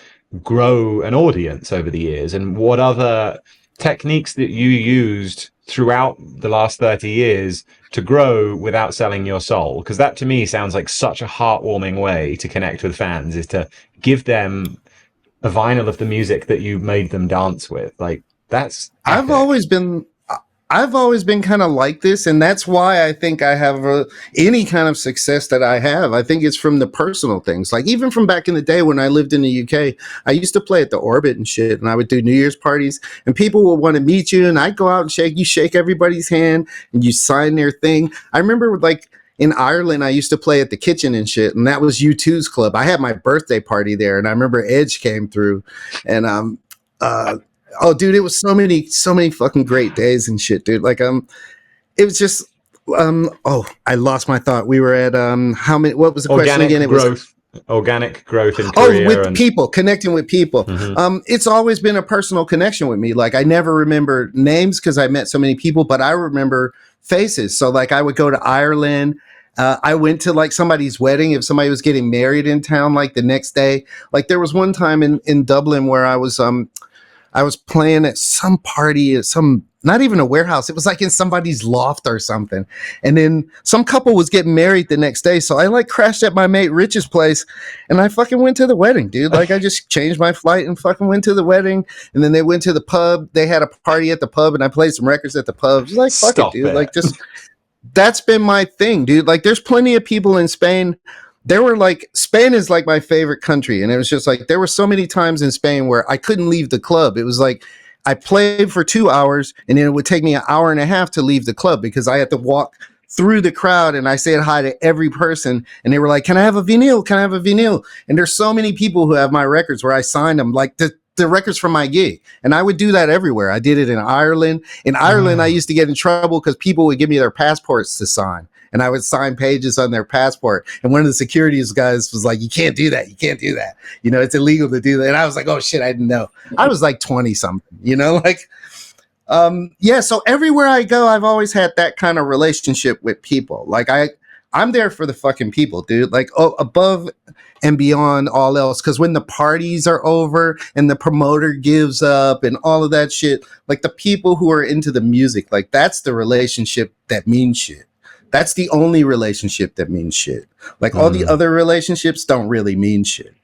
grow an audience over the years, and what other techniques that you used throughout the last 30 years to grow without selling your soul. Because that to me sounds like such a heartwarming way to connect with fans, is to give them a vinyl of the music that you made them dance with. Like, that's epic. I've always been kind of like this, and that's why I think I have any kind of success that I have. I think it's from the personal things. Like even from back in the day when I lived in the UK, I used to play at the Orbit and shit, and I would do New Year's parties, and people would want to meet you, and I'd go out and shake everybody's hand, and you sign their thing. I remember like in Ireland, I used to play at the Kitchen and shit, and that was U2's club. I had my birthday party there, and I remember Edge came through, and oh, dude, it was so many fucking great days and shit, dude. Like, it was just, oh, I lost my thought. We were at, how many, what was the question again? Organic growth in career. With people, connecting with people. Mm-hmm. It's always been a personal connection with me. Like, I never remember names because I met so many people, but I remember faces. So, like, I would go to Ireland. I went to like somebody's wedding. If somebody was getting married in town, like the next day, like there was one time in Dublin where I was playing at some party at not even a warehouse. It was like in somebody's loft or something. And then some couple was getting married the next day. So I like crashed at my mate Rich's place and I fucking went to the wedding, dude. Like I just changed my flight and fucking went to the wedding. And then they went to the pub. They had a party at the pub and I played some records at the pub. Just like, fuck it, dude. Like just, that's been my thing, dude. Like, there's plenty of people in Spain. There were like, Spain is like my favorite country. And it was just like, there were so many times in Spain where I couldn't leave the club. It was like, I played for 2 hours and then it would take me an hour and a half to leave the club because I had to walk through the crowd and I said hi to every person. And they were like, can I have a vinyl? Can I have a vinyl? And there's so many people who have my records where I signed them, like the records from my gig. And I would do that everywhere. I did it in Ireland. In Ireland, I used to get in trouble because people would give me their passports to sign. And I would sign pages on their passport. And one of the securities guys was like, you can't do that. You can't do that. You know, it's illegal to do that. And I was like, oh shit, I didn't know. I was like 20 something, you know, like, yeah. So everywhere I go, I've always had that kind of relationship with people. Like I'm there for the fucking people, dude. Like above and beyond all else. Cause when the parties are over and the promoter gives up and all of that shit, like the people who are into the music, like that's the relationship that means shit. That's the only relationship that means shit. Like all the other relationships don't really mean shit.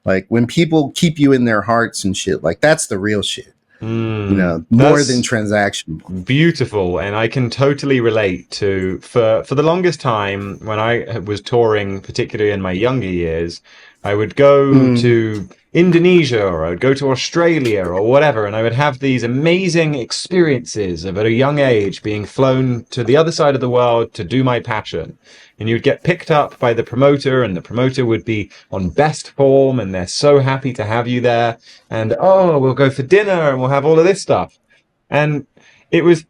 Like when people keep you in their hearts and shit, like that's the real shit. You know, more than transactional. Beautiful. And I can totally relate to, for the longest time when I was touring, particularly in my younger years, I would go to Indonesia or I'd go to Australia or whatever, and I would have these amazing experiences of at a young age being flown to the other side of the world to do my passion. And you'd get picked up by the promoter, and the promoter would be on best form, and they're so happy to have you there. And, oh, we'll go for dinner and we'll have all of this stuff. And it was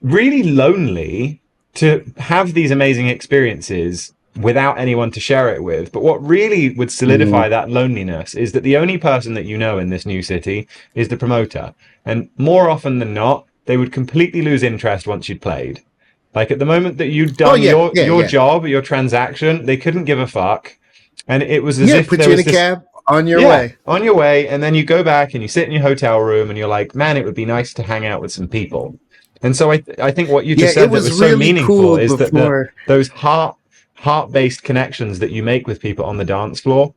really lonely to have these amazing experiences without anyone to share it with. But what really would solidify that loneliness is that the only person that you know in this new city is the promoter. And more often than not, they would completely lose interest once you'd played. Like at the moment that you'd done your job, your transaction, they couldn't give a fuck. And it was as if put there you was in a this, cab on your way. on your way. And then you go back and you sit in your hotel room and you're like, man, it would be nice to hang out with some people. And so I think what you just said that was so really meaningful cool is before. that those heart-based connections that you make with people on the dance floor,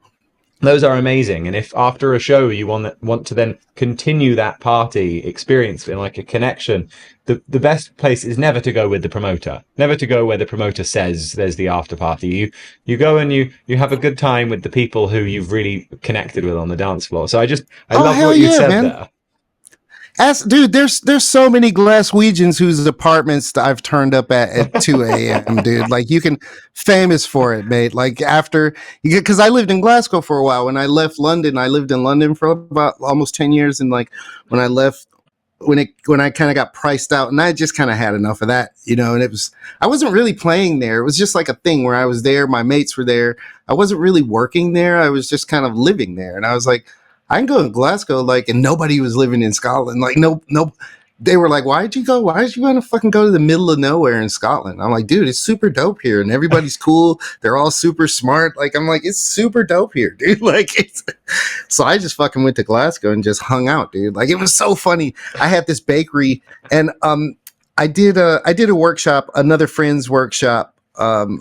those are amazing. And if after a show you want to then continue that party experience in like a connection, the best place is never to go with the promoter, never to go where the promoter says there's the after party. You go and you have a good time with the people who you've really connected with on the dance floor. So I love what you said there. Dude, there's so many Glaswegians whose apartments I've turned up at 2 a.m. dude. Like you can famous for it, mate. Like after because I lived in Glasgow for a while. When I left London, I lived in London for about almost 10 years. And like when I left, when I kind of got priced out, and I just kind of had enough of that, you know, and I wasn't really playing there. It was just like a thing where I was there, my mates were there. I wasn't really working there. I was just kind of living there. And I was like, I can go to Glasgow, like, and nobody was living in Scotland. Like, no, they were like, why did you want to fucking go to the middle of nowhere in Scotland? I'm like, dude, it's super dope here. And everybody's cool. They're all super smart. Like, I'm like, it's super dope here, dude. Like, so I just fucking went to Glasgow and just hung out, dude. Like, it was so funny. I had this bakery and, I did a workshop, another friend's workshop,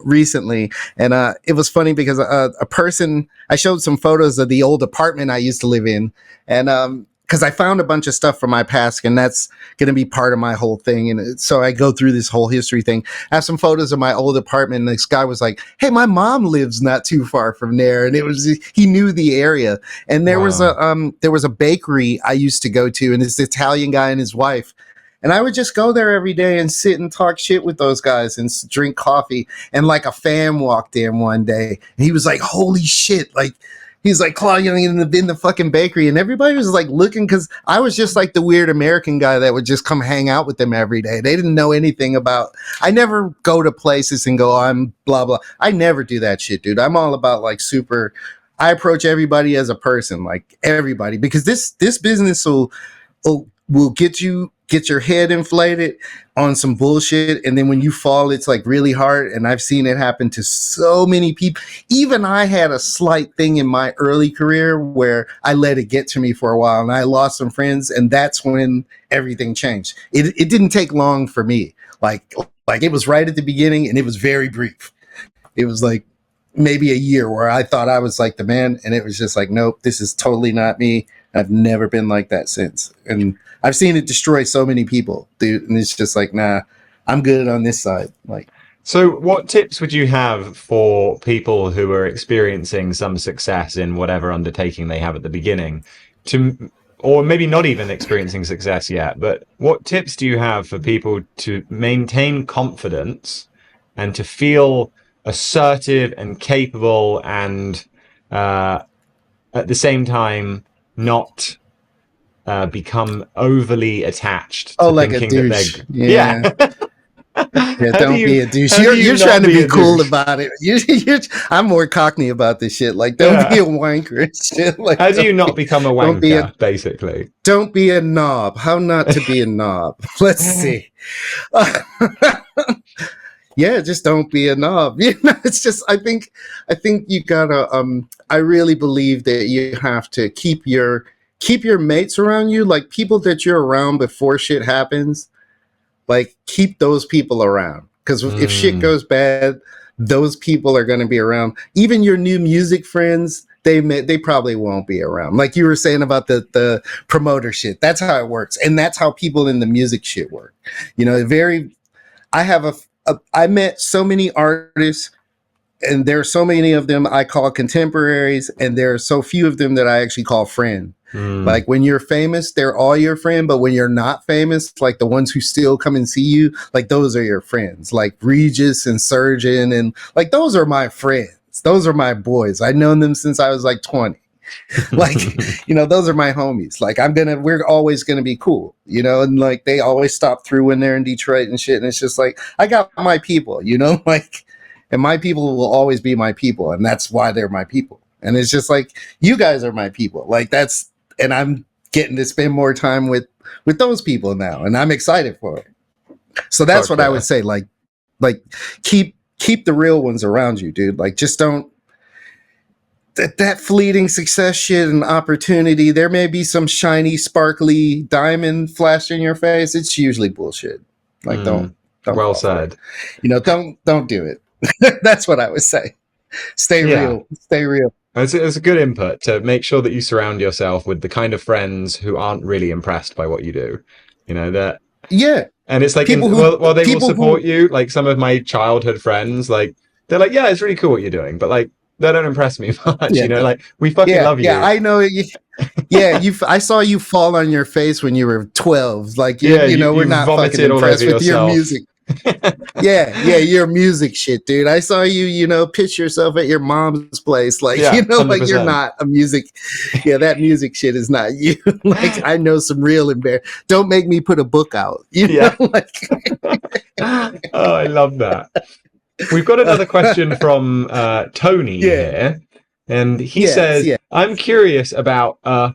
recently, and it was funny because a person, I showed some photos of the old apartment I used to live in, and because I found a bunch of stuff from my past, and that's going to be part of my whole thing, and so I go through this whole history thing. I have some photos of my old apartment, and this guy was like, hey, my mom lives not too far from there, and he knew the area, and there was a bakery I used to go to, and this Italian guy and his wife. And I would just go there every day and sit and talk shit with those guys and drink coffee. And like a fan walked in one day and he was like, holy shit. Like, he's like, Claude Young in the fucking bakery. And everybody was like looking, because I was just like the weird American guy that would just come hang out with them every day. They didn't know anything about, I never go to places and go, I'm blah, blah. I never do that shit, dude. I'm all about like super, I approach everybody as a person, like everybody, because this business will get your head inflated on some bullshit, and then when you fall, it's like really hard. And I've seen it happen to so many people. Even I had a slight thing in my early career where I let it get to me for a while, and I lost some friends, and that's when everything changed. It didn't take long for me. Like it was right at the beginning, and it was very brief. It was like maybe a year where I thought I was like the man, and it was just like, nope, this is totally not me. I've never been like that since. And I've seen it destroy so many people, dude. And it's just like, nah, I'm good on this side. Like, So, what tips would you have for people who are experiencing some success in whatever undertaking they have at the beginning, to, or maybe not even experiencing success yet, but what tips do you have for people to maintain confidence and to feel assertive and capable and at the same time not become overly attached Oh, to like a thinking that douche. they're, yeah. Yeah. Yeah, how do don't you be a douche. how do you You're not trying to be be a cool douche? about it. I'm more cockney about this shit. Like, don't be Yeah. a wanker and shit. Like, How do you not become a don't be a wanker, basically? don't be a knob. How not to be a knob? Let's see. Yeah, just don't be a knob. It's just I think you gotta I really believe that you have to keep your mates around you, like people that you're around before shit happens. Like, keep those people around, because if shit Mm, goes bad, those people are going to be around. Even your new music friends, they probably won't be around. Like you were saying about the promoter shit. That's how it works, and that's how people in the music shit work. Very. I have I met so many artists, and there are so many of them I call contemporaries, and there are so few of them that I actually call friend. mm, Like, when you're famous, they're all your friend, but when you're not famous, like the ones who still come and see you, like those are your friends. Like Regis and Surgeon, and like those are my friends. Those are my boys. I've known them since I was like 20. Like, those are my homies. Like, we're always gonna be cool, and like they always stop through when they're in Detroit and shit. And it's just like, I got my people, like, and my people will always be my people, and that's why they're my people. And it's just like, you guys are my people. Like, and I'm getting to spend more time with those people now, and I'm excited for it. So that's fuck what I yeah. would say. Like keep the real ones around you, dude. Like, just don't that fleeting success shit and opportunity. There may be some shiny, sparkly diamond flash in your face. It's usually bullshit. Like, don't Mm, don't well fall for it. said. Don't do it. That's what I would say. Stay Yeah. real. Stay real. It's a good input to make sure that you surround yourself with the kind of friends who aren't really impressed by what you do. That, Yeah. and it's like, People who well, they will people support who you. Like some of my childhood friends, like they're like, yeah, it's really cool what you're doing, but like they don't impress me much. yeah, Like we fucking love yeah, you. I know. Yeah, I saw you fall on your face when you were 12. Like, Yeah, we're you not fucking vomited all over impressed with your yourself. music. Yeah, your music shit, dude. I saw you, pitch yourself at your mom's place. Like, Yeah, like, you're 100%. not a music. Yeah, that music shit is not you. Like, I know some real embarrassed. Don't make me put a book out. Yeah. Like, Oh, I love that. We've got another question from Tony yeah, here, and he yes, says, yeah. "I'm curious about a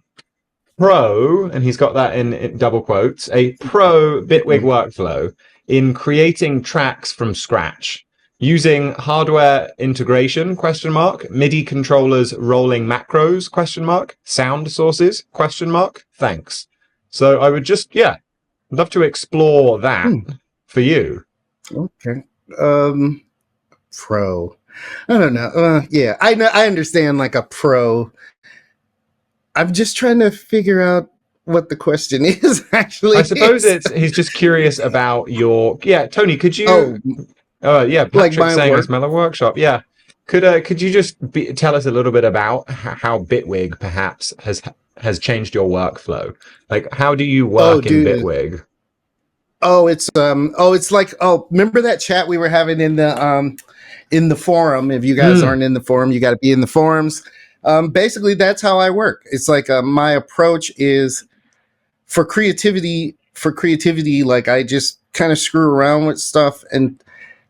pro," and he's got that in double quotes, a pro Bitwig Mm. workflow in creating tracks from scratch using hardware integration question mark, MIDI controllers rolling macros question mark, sound sources question mark. Thanks. So I would just love to explore that Hmm. for you. Okay. Pro. I don't know. Yeah, I know. I understand, like, a pro. I'm just trying to figure out what the question is. I Actually, suppose he's just curious about your Tony. Could you oh, like Patrick my saying work. it's Mellow Workshop. Yeah. Could you just tell us a little bit about how Bitwig perhaps has changed your workflow? Like, how do you Oh, work in dude. Bitwig? It's like, remember that chat we were having in the forum? If you guys Mm, aren't in the forum, you got to be in the forums. Basically, that's how I work. It's like, my approach is for creativity. For creativity, like, I just kind of screw around with stuff, and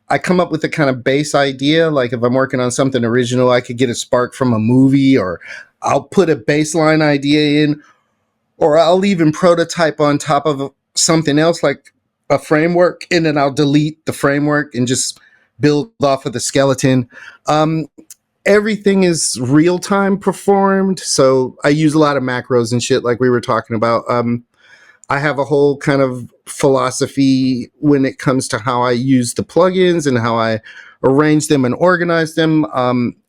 I come up with a kind of base idea. Like, if I'm working on something original, I could get a spark from a movie, or I'll put a baseline idea in, or I'll even prototype on top of something else, like a framework, and then I'll delete the framework and just build off of the skeleton. Um, Everything is real time performed, so I use a lot of macros and shit, like we were talking about. I have a whole kind of philosophy when it comes to how I use the plugins and how I arrange them and organize them.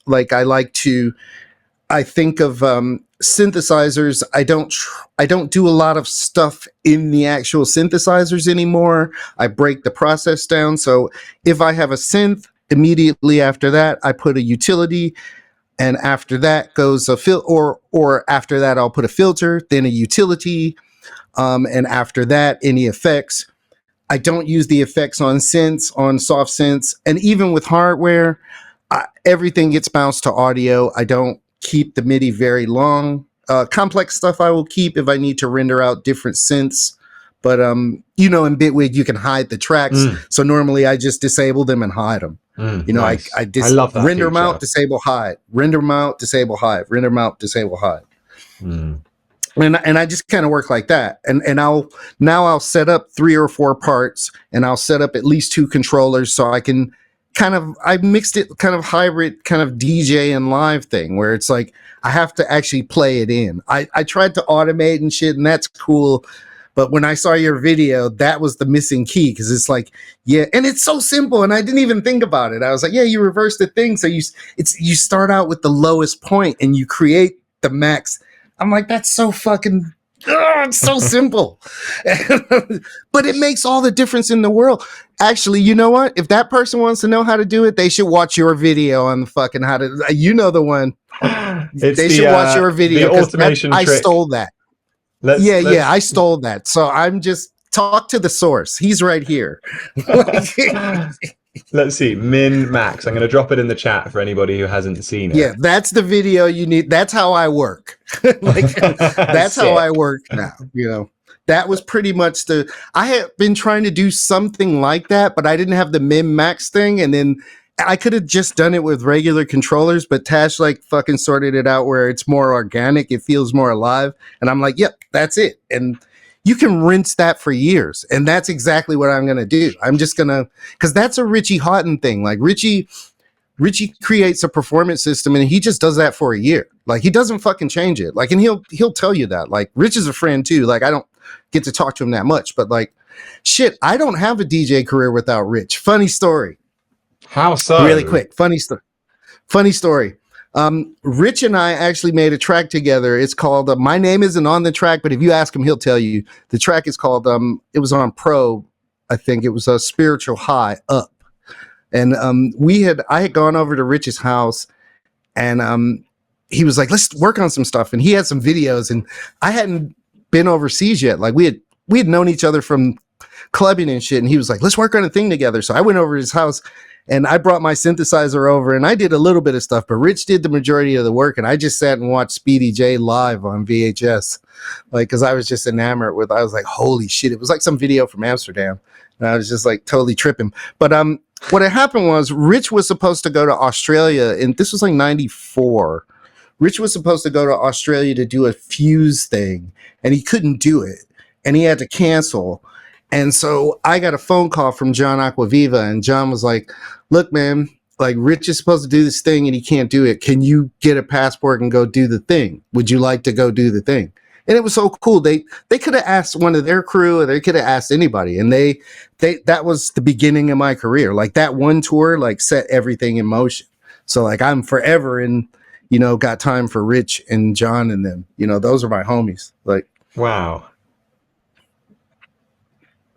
Like, I think of synthesizers, I don't do a lot of stuff in the actual synthesizers anymore. I break the process down. So if I have a synth, immediately after that, I put a utility, and after that goes a or after that, I'll put a filter, then a utility, and after that, any effects. I don't use the effects on synths, on soft synths, and even with hardware, everything gets bounced to audio. I don't keep the MIDI very long. Complex stuff I will keep if I need to render out different synths. But you know, in Bitwig you can hide the tracks. So normally I just disable them and hide them. You know, nice. I love that render feature. them out, disable, hide. Render them out, disable, hide. Render them out, disable, hide. And I just kind of work like that. And I'll set up 3 or 4 parts, and I'll set up at least 2 controllers so I can I mixed it kind of hybrid, kind of DJ and live thing where it's like I have to actually play it in. I tried to automate and shit, and that's cool. But when I saw your video, that was the missing key, because it's like, yeah, and it's so simple, and I didn't even think about it. I was like, yeah, you reverse the thing, so you start out with the lowest point and you create the max. I'm like, that's so fucking, it's so simple. But it makes all the difference in the world. Actually, you know what? If that person wants to know how to do it, they should watch your video on the fucking how to, you know, the one. They should watch your video. The automation trick. I stole that. I stole that. So I'm just, talk to the source. He's right here. Let's see, min max. I'm going to drop it in the chat for anybody who hasn't seen it. Yeah, that's the video you need. That's how I work. That's how I work now. You know, that was pretty much I had been trying to do something like that, but I didn't have the min max thing. And then I could have just done it with regular controllers, but Tash like fucking sorted it out where it's more organic. It feels more alive. And I'm like, yep, that's it. And you can rinse that for years. And that's exactly what I'm going to do. I'm just going to, because that's a Richie Houghton thing. Like Richie creates a performance system and he just does that for a year. Like he doesn't fucking change it. Like, and he'll tell you that. Like Rich is a friend too. Like I don't get to talk to him that much, but like, shit, I don't have a DJ career without Rich. Funny story. How so? Really quick. Funny story. Rich and I actually made a track together. It's called My Name Isn't on the track, but if you ask him, he'll tell you. The track is called it was on Pro, I think. It was a Spiritual High Up. And I had gone over to Rich's house, and he was like, let's work on some stuff. And he had some videos, and I hadn't been overseas yet. Like we had known each other from clubbing and shit, and he was like, let's work on a thing together. So I went over to his house, and I brought my synthesizer over, and I did a little bit of stuff, but Rich did the majority of the work, and I just sat and watched Speedy J live on VHS, like, because I was just enamored with. I was like, holy shit! It was like some video from Amsterdam, and I was just like totally tripping. But what had happened was Rich was supposed to go to Australia, and this was like '94. Rich was supposed to go to Australia to do a Fuse thing, and he couldn't do it, and he had to cancel. And so I got a phone call from John Aquaviva, and John was like, look, man, like Rich is supposed to do this thing and he can't do it. Can you get a passport and go do the thing? Would you like to go do the thing? And it was so cool. They could have asked one of their crew, or they could have asked anybody. And that was the beginning of my career. Like that one tour, like set everything in motion. So like I'm forever got time for Rich and John and them. You know, those are my homies. Like, wow.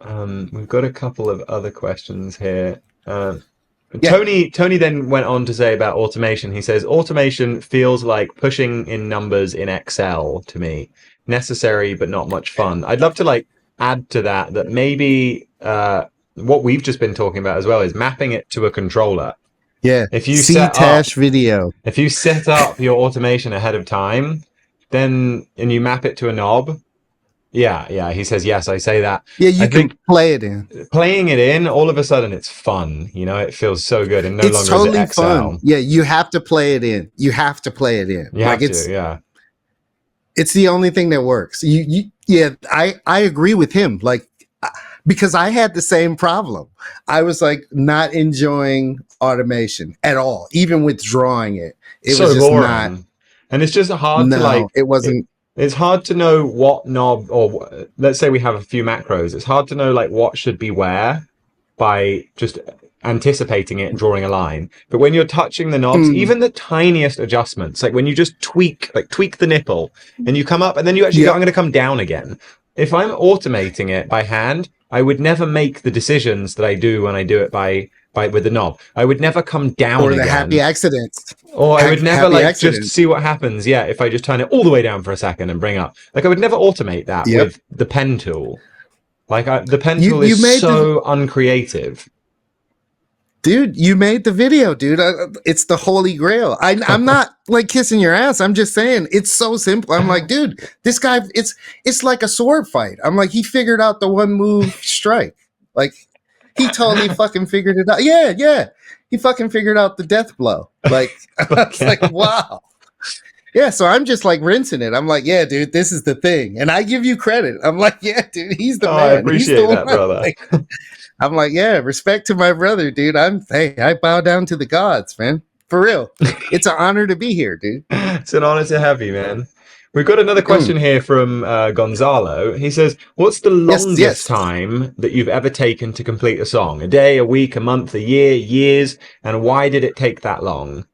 We've got a couple of other questions here. Tony then went on to say about automation. He says, automation feels like pushing in numbers in Excel to me. Necessary, but not much fun. I'd love to like add to that maybe what we've just been talking about as well is mapping it to a controller. Yeah. If you If you set up your automation ahead of time, and you map it to a knob. Yeah. He says, yes, I say that. Yeah, you can play it in. Playing it in, all of a sudden it's fun. You know, it feels so good and it's longer totally is it Excel. Fun. Yeah, you have to play it in. Yeah. It's the only thing that works. I agree with him. Like, because I had the same problem. I was like not enjoying automation at all, even with drawing it. It so was just boring. not. And it's just hard to like. It wasn't. It's hard to know what knob, or let's say we have a few macros. It's hard to know like what should be where by just anticipating it and drawing a line. But when you're touching the knobs, Mm. even the tiniest adjustments, like when you just tweak the nipple and you come up and then you actually go, I'm going to come down again. If I'm automating it by hand, I would never make the decisions that I do when I do it by with the knob. I would never come down Or the again. happy accidents. Or I would never Happy like accidents. just see what happens. Yeah, if I just turn it all the way down for a second and bring up, like I would never automate that with the pen tool. Like the pen tool is so uncreative. Dude, you made the video, dude. It's the holy grail. I'm not like kissing your ass. I'm just saying it's so simple. I'm like, dude, this guy, it's like a sword fight. I'm like, he figured out the one move strike. Like, he totally fucking figured it out. Yeah. He fucking figured out the death blow. Like, it's like, wow. Yeah, so I'm just like rinsing it. I'm like, yeah, dude, this is the thing. And I give you credit. I'm like, yeah, dude, he's the man. I appreciate that, brother. Like, I'm like, yeah, respect to my brother, dude. I bow down to the gods, man. For real. It's an honor to be here, dude. It's an honor to have you, man. We've got another question here from Gonzalo. He says, what's the longest time that you've ever taken to complete a song? A day, a week, a month, a year, years? And why did it take that long?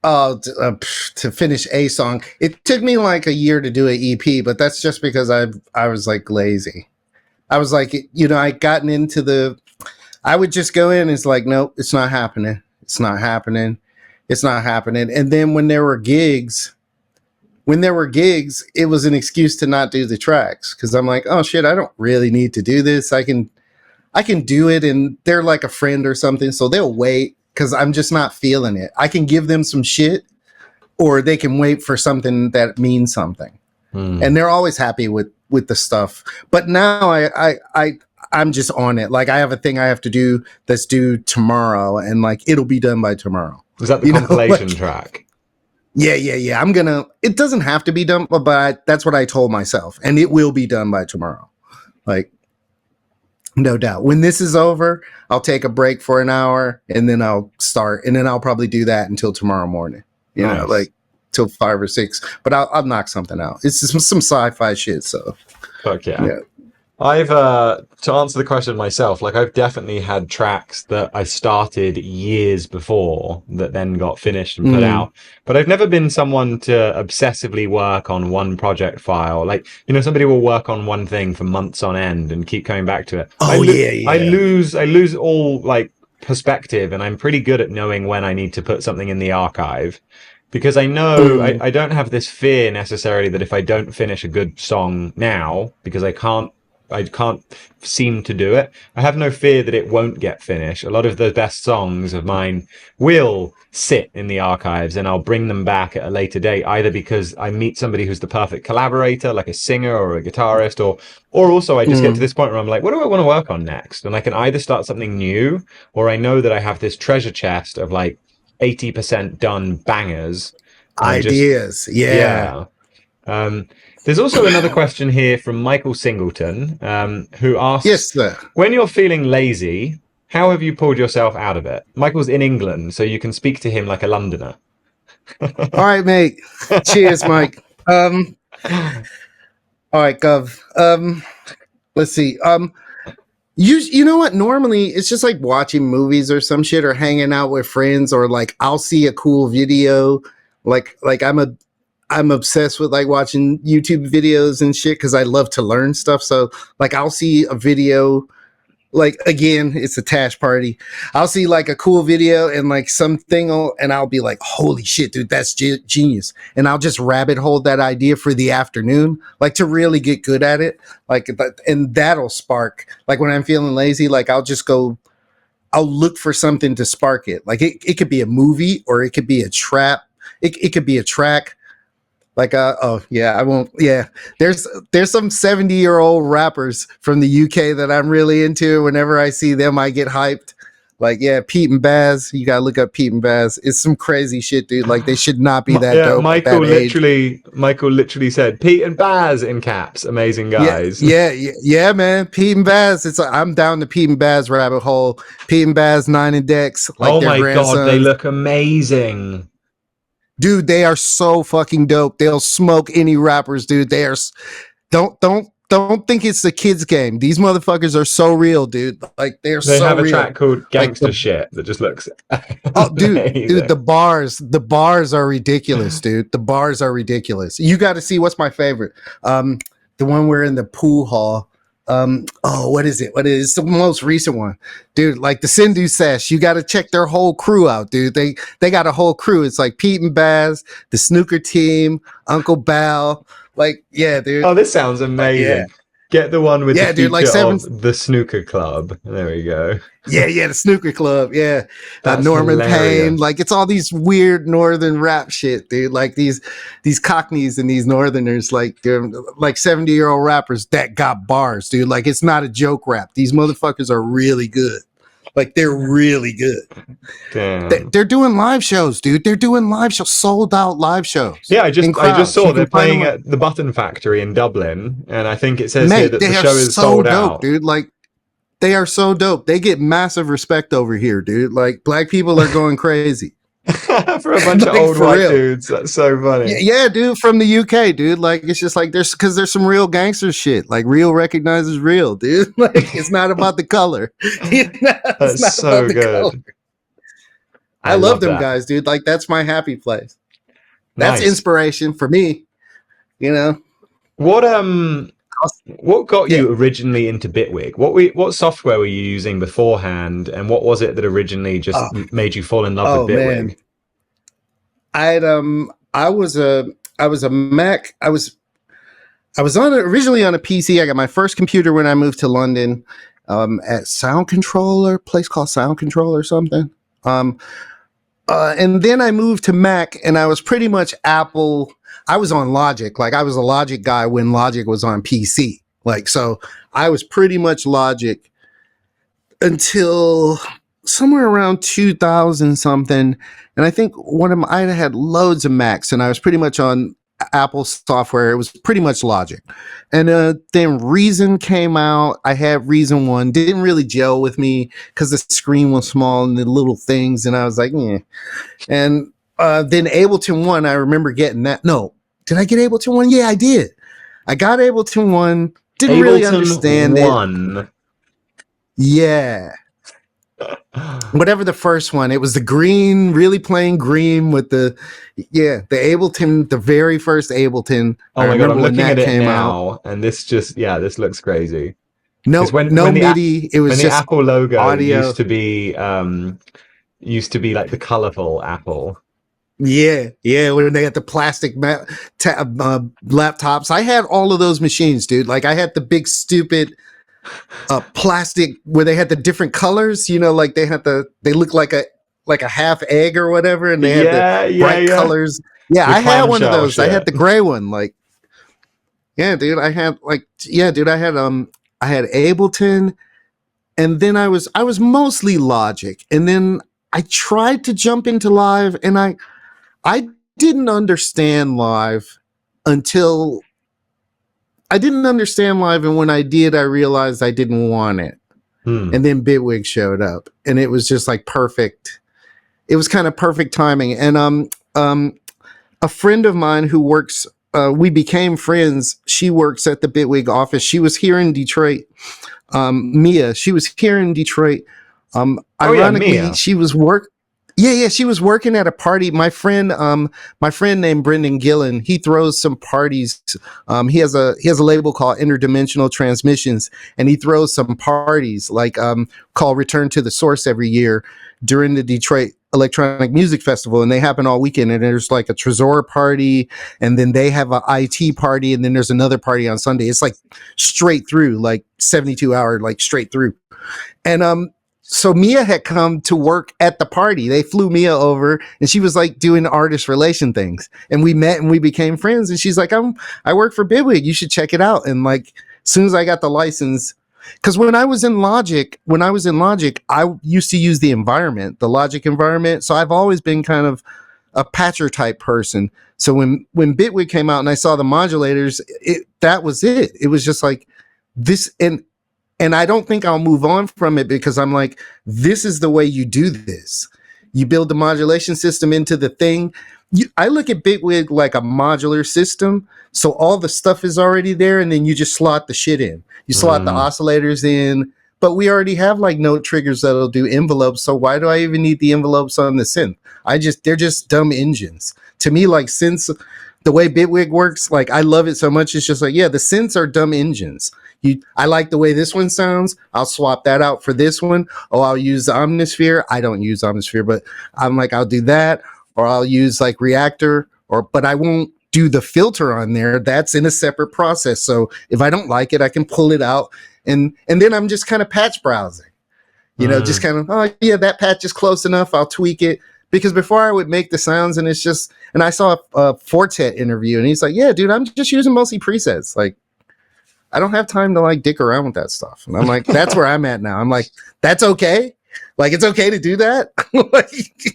To finish a song. It took me like a year to do an EP, but that's just because I was like lazy. I was like, I gotten into I would just go in and it's like, nope, it's not happening. It's not happening. It's not happening. And then when there were gigs, it was an excuse to not do the tracks. Cause I'm like, oh shit, I don't really need to do this. I can do it. And they're like a friend or something. So they'll wait cause I'm just not feeling it. I can give them some shit or they can wait for something that means something. And they're always happy with the stuff. But now I'm just on it. Like I have a thing I have to do that's due tomorrow and like it'll be done by tomorrow. Is that the compilation track? Yeah. It doesn't have to be done, but that's what I told myself. And it will be done by tomorrow. Like, no doubt. When this is over, I'll take a break for an hour and then I'll start. And then I'll probably do that until tomorrow morning. You know, like till 5 or 6. But I'll knock something out. It's just some sci-fi shit. So, fuck yeah. I've to answer the question myself, like I've definitely had tracks that I started years before that then got finished and put out, but I've never been someone to obsessively work on one project file. Like, somebody will work on one thing for months on end and keep coming back to it. I lose all like perspective, and I'm pretty good at knowing when I need to put something in the archive. Because I know I don't have this fear necessarily that if I don't finish a good song now, because I can't seem to do it, I have no fear that it won't get finished. A lot of the best songs of mine will sit in the archives and I'll bring them back at a later date, either because I meet somebody who's the perfect collaborator, like a singer or a guitarist, or also I just get to this point where I'm like, what do I want to work on next? And I can either start something new, or I know that I have this treasure chest of like 80% done bangers. Ideas. There's also another question here from Michael Singleton, who asks, yes, sir. When you're feeling lazy, how have you pulled yourself out of it? Michael's in England, so you can speak to him like a Londoner. All right, mate. Cheers, Mike. All right, Gov. Let's see. You know what? Normally, it's just like watching movies or some shit, or hanging out with friends, or like I'll see a cool video. Like I'm obsessed with like watching YouTube videos and shit because I love to learn stuff. So like I'll see a video, like again, it's a Tash party. I'll see like a cool video and like something, and I'll be like, holy shit, dude, that's genius. And I'll just rabbit hole that idea for the afternoon, like to really get good at it. Like, and that'll spark, like when I'm feeling lazy, like I'll look for something to spark it. Like it could be a movie, or it could be a trap. It could be a track. Like, I won't. Yeah, there's some 70-year-old rappers from the UK that I'm really into. Whenever I see them, I get hyped. Like, yeah, Pete and Baz. You gotta look up Pete and Baz. It's some crazy shit, dude. Like, they should not be that dope. Michael literally said Pete and Baz in caps. Amazing guys. Yeah, man. Pete and Baz. I'm down the Pete and Baz rabbit hole. Pete and Baz, 9 and Dex. Like, oh my god, they look amazing. Dude, they are so fucking dope. They'll smoke any rappers, dude. They are. Don't don't think it's a kids game. These motherfuckers are so real, dude. Like they're They so have a real. track called Like Gangster Shit that just looks dude, amazing. the bars are ridiculous, dude. The bars are ridiculous. You got to see what's my favorite. The one we're in the pool hall. What is it? It's the most recent one, dude. Like the Sindhu Sesh, you got to check their whole crew out, dude. They got a whole crew. It's like Pete and Baz, the snooker team, Uncle Bal. Like, yeah, dude. Oh, this sounds amazing. Yeah. Get the one with the Yeah, feature dude, like of the snooker club. There we go. Yeah, the snooker club. Yeah, That's Norman hilarious. Payne. Like it's all these weird northern rap shit, dude. Like these Cockneys and these Northerners, like they're like 70-year-old rappers that got bars, dude. Like it's not a joke rap. These motherfuckers are really good. Like they're really good. Damn. They're doing live shows, dude. They're doing live shows, sold out live shows. Yeah, I just saw they're playing them at the Button Factory in Dublin, and I think it says Mate, here that the show is so sold dope, out, dude. Like they are so dope. They get massive respect over here, dude. Like black people are going crazy. for a bunch of old white dudes. That's so funny. Yeah, dude, from the UK, dude. Like it's just like there's some real gangster shit. Like real recognizes real, dude. Like it's not about the color. That's so good. I love them guys, dude. Like that's my happy place. That's inspiration for me. You know. What got you originally into Bitwig? What software were you using beforehand, and what was it that originally just made you fall in love with Bitwig? Man. I was a Mac. I was originally on a PC. I got my first computer when I moved to London at Sound Control, place called Sound Control or something. And then I moved to Mac, and I was pretty much Apple. I was on Logic. Like I was a Logic guy when Logic was on PC. Like, so I was pretty much Logic until somewhere around 2000 something. And I think I had loads of Macs and I was pretty much on Apple software. It was pretty much Logic. And then Reason came out. I had Reason 1. Didn't really gel with me because the screen was small and the little things. And I was like, yeah. And then Ableton 1, I remember getting that. No, did I get Ableton 1? Yeah, I did. I got Ableton 1. Didn't really understand it. Yeah. Whatever the first one, it was the green, really plain green with the Ableton, the very first Ableton. Oh my god, I'm looking at it now, and this looks crazy. No MIDI. It was when just the Apple logo audio. used to be like the colorful Apple. Yeah, when they had the plastic laptops. I had all of those machines, dude. Like I had the big stupid plastic where they had the different colors. You know, like they look like a half egg or whatever, and they had the bright colors. Yeah, I had one of those. Shit. I had the gray one. Like, yeah, dude. I had Ableton, and then I was mostly Logic, and then I tried to jump into Live, and I didn't understand Live until and when I did, I realized I didn't want it. And then Bitwig showed up, and it was just like perfect. It was kind of perfect timing. And a friend of mine who works, we became friends. She works at the Bitwig office. She was here in Detroit. Mia, she was here in Detroit. Ironically, she was she was working at a party. My friend named Brendan Gillen, he throws some parties. He has a label called Interdimensional Transmissions, and he throws some parties like called Return to the Source every year during the Detroit Electronic Music Festival, and they happen all weekend. And there's like a Trezor party, and then they have a IT party, and then there's another party on Sunday. It's like straight through, like 72 hour, like straight through. And so Mia had come to work at the party. They flew Mia over, and she was like doing artist relation things. And we met and we became friends. And she's like, I work for Bitwig. You should check it out. And like, as soon as I got the license, because when I was in Logic, I used to use the Logic environment. So I've always been kind of a patcher type person. So when Bitwig came out and I saw the modulators, that was it. It was just like this. And I don't think I'll move on from it because I'm like, this is the way you do this. You build the modulation system into the thing. I look at Bitwig like a modular system. So all the stuff is already there, and then you just slot the shit in. You slot the oscillators in, but we already have like note triggers that'll do envelopes. So why do I even need the envelopes on the synth? They're just dumb engines. To me, like synths, the way Bitwig works, like I love it so much. It's just like, yeah, the synths are dumb engines. I like the way this one sounds. I'll swap that out for this one. Oh, I'll use the Omnisphere. I don't use Omnisphere, but I'm like, I'll do that. Or I'll use like Reactor, but I won't do the filter on there. That's in a separate process. So if I don't like it, I can pull it out, and then I'm just kind of patch browsing, just kind of, oh yeah, that patch is close enough. I'll tweak it, because before I would make the sounds, and it's just, and I saw a Fortet interview, and he's like, yeah, dude, I'm just using mostly presets. Like, I don't have time to like dick around with that stuff. And I'm like, that's where I'm at now. I'm like, that's okay. Like, it's okay to do that.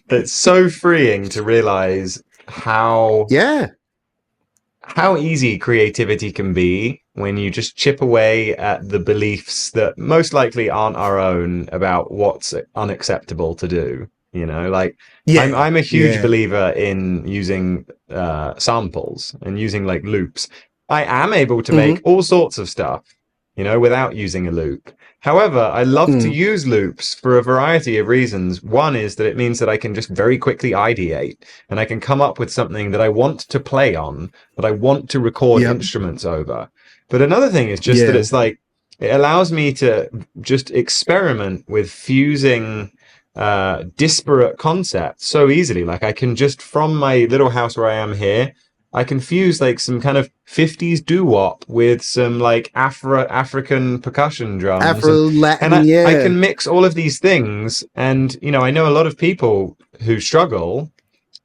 It's so freeing to realize how easy creativity can be when you just chip away at the beliefs that most likely aren't our own about what's unacceptable to do. Like, I'm a huge believer in using samples and using like loops. I am able to make all sorts of stuff, without using a loop. However, I love to use loops for a variety of reasons. One is that it means that I can just very quickly ideate, and I can come up with something that I want to play on, that I want to record instruments over. But another thing is just that it's like, it allows me to just experiment with fusing disparate concepts so easily. Like, I can just, from my little house where I am here, I can fuse like some kind of 50s doo-wop with some like African percussion drums. Afro-Latin, I can mix all of these things. And, I know a lot of people who struggle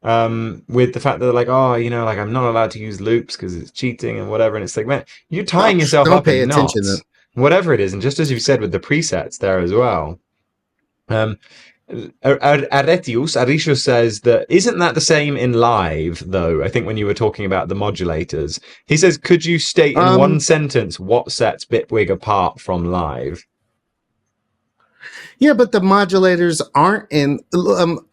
with the fact that they're like, oh, like I'm not allowed to use loops because it's cheating and whatever. And it's like, man, you're tying yourself up in knots, whatever it is. And just as you said with the presets there as well. Aretius says that isn't that the same in live though? I think when you were talking about the modulators, he says, could you state in one sentence what sets Bitwig apart from live? Yeah, but the modulators aren't in.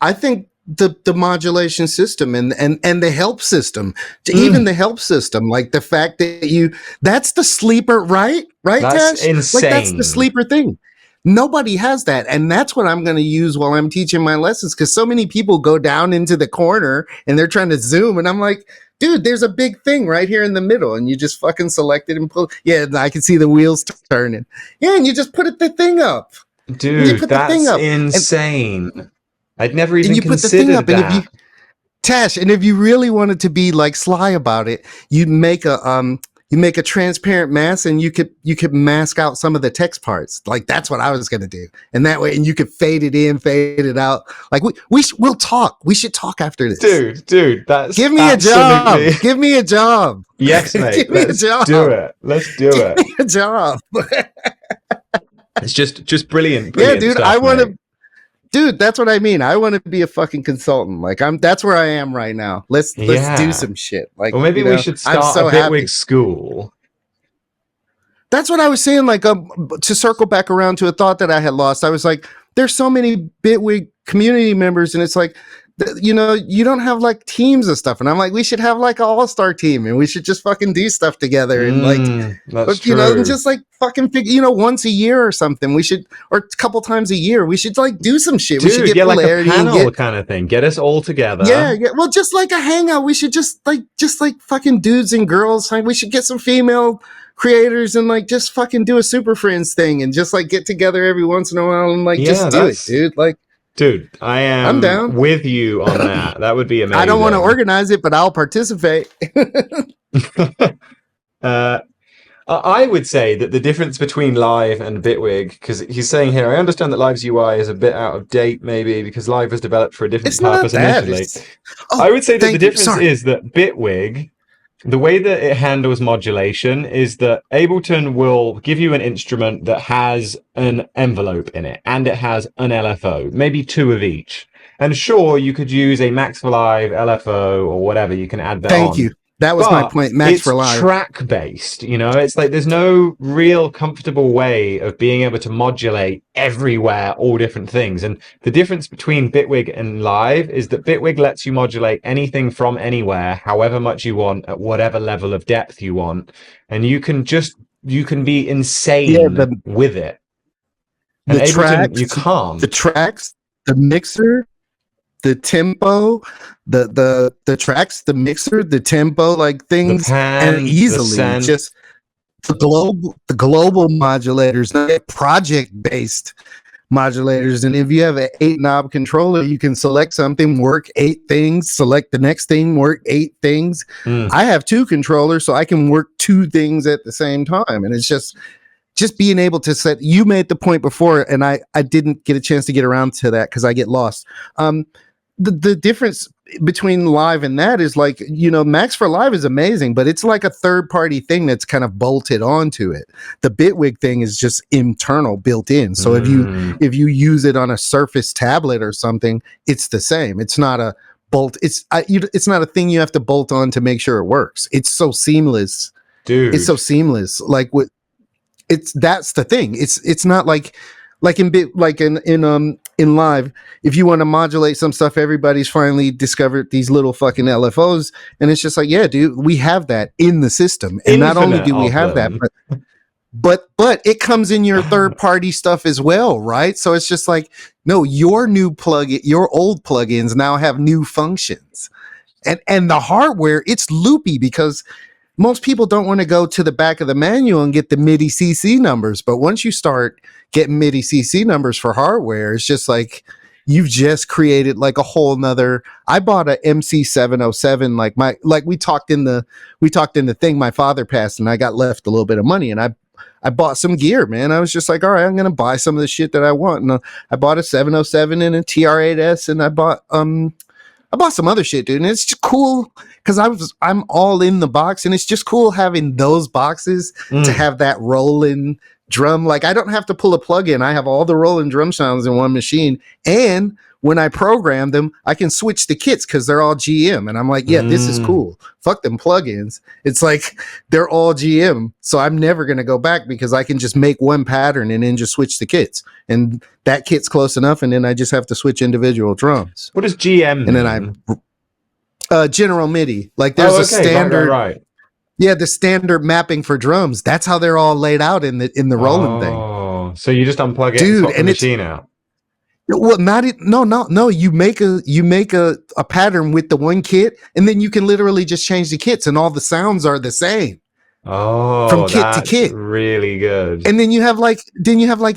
I think the modulation system and the help system, even the help system, like the fact that that's the sleeper, right? That's Tash? insane. Like, that's the sleeper thing. Nobody has that. And that's what I'm going to use while I'm teaching my lessons. Cause so many people go down into the corner and they're trying to zoom. And I'm like, dude, there's a big thing right here in the middle. And you just fucking select it and pull. Yeah. I can see the wheels turning. Yeah. And you just put the thing up. Dude, that's insane. I'd never even considered that. Tash, and if you really wanted to be like sly about it, you'd make a transparent mask, and you could mask out some of the text parts. Like, that's what I was gonna do, and that way, and you could fade it in, fade it out. Like, we'll talk. We should talk after this, dude. That's give me absolutely... a job. Give me a job. Yes, mate. Give me a job. Do it. Let's do it. Give me a job. It's just brilliant. Yeah, dude. Stuff, I want to. Dude, that's what I mean. I want to be a fucking consultant. Like, that's where I am right now. Let's do some shit. Like, well, maybe we should start a Bitwig school. That's what I was saying. Like, to circle back around to a thought that I had lost. I was like, there's so many Bitwig community members, and it's like, you don't have like teams of stuff. And I'm like, we should have like an all-star team, and we should just fucking do stuff together. And and just like fucking once a year or something. We should, or a couple times a year, we should like do some shit. Dude, we should get Polarity, like a panel kind of thing. Get us all together. Yeah. Well, just like a hangout. We should just like fucking dudes and girls. Like, we should get some female creators and like just fucking do a Super Friends thing and just like get together every once in a while and like just do it, dude. Like, dude, I'm down with you on that. That would be amazing. I don't want to organize it, but I'll participate. I would say that the difference between Live and Bitwig, because he's saying here, I understand that Live's UI is a bit out of date, maybe, because Live was developed for a different purpose initially. I would say that the difference is that Bitwig, the way that it handles modulation is that Ableton will give you an instrument that has an envelope in it, and it has an LFO, maybe two of each. And sure, you could use a Max for Live LFO or whatever, you can add that on. That was my but point. Max it's for Live. track based, you know, it's like there's no real comfortable way of being able to modulate everywhere all different things. And the difference between Bitwig and Live is that Bitwig lets you modulate anything from anywhere, however much you want, at whatever level of depth you want. And you can be Yeah, insane with it. And the Ableton, you tracks, the can't. tracks, the mixer, the tempo, the tracks, the mixer, the tempo, like The things, and pan, the easily scent. just the global modulators, not project based modulators. And if you have an 8-knob controller, you can select something, work 8 things, select the next thing, work 8 things. I have 2 controllers, so I can work 2 things at the same time. And it's just being able to set. You made the point before, and I didn't get a chance to get around to that because I get lost. The difference between Live and that is, like, you know, Max for Live is amazing, but it's like a third party thing that's kind of bolted onto it. The Bitwig thing is just internal, built in. So if you use it on a Surface tablet or something, it's the same. It's not a bolt. It's not a thing you have to bolt on to make sure it works. It's so seamless. Dude. It's so seamless. Like, with that's the thing. It's not like in Live, if you want to modulate some stuff, everybody's finally discovered these little fucking LFOs, and it's just like, yeah, dude, we have that in the system. And not only do we have that, but it comes in your third party stuff as well, right? So it's just like, no, your old plugins now have new functions. And the hardware, it's loopy because most people don't want to go to the back of the manual and get the MIDI CC numbers. But once you start getting MIDI CC numbers for hardware, it's just like you've just created like a whole nother. I bought a MC707, like we talked in the thing. My father passed and I got left a little bit of money, and I bought some gear, man. I was just like, all right, I'm going to buy some of the shit that I want. And I bought a 707 and a TR8S, and I bought some other shit, dude. And it's just cool because I'm all in the box, and it's just cool having those boxes to have that rolling drum. Like, I don't have to pull a plug in. I have all the rolling drum sounds in one machine. And when I program them, I can switch the kits because they're all GM. And I'm like, yeah, this is cool. Fuck them plugins. It's like they're all GM. So I'm never going to go back because I can just make one pattern and then just switch the kits. And that kit's close enough. And then I just have to switch individual drums. What does GM mean? And then General MIDI. Like, there's a standard. Right. Yeah, the standard mapping for drums. That's how they're all laid out in the rolling thing. Oh, so you just unplug it, dude, and swap the machine out. Well, no. You make a pattern with the one kit, and then you can literally just change the kits, and all the sounds are the same. Oh, from kit to kit, really good. And then you have like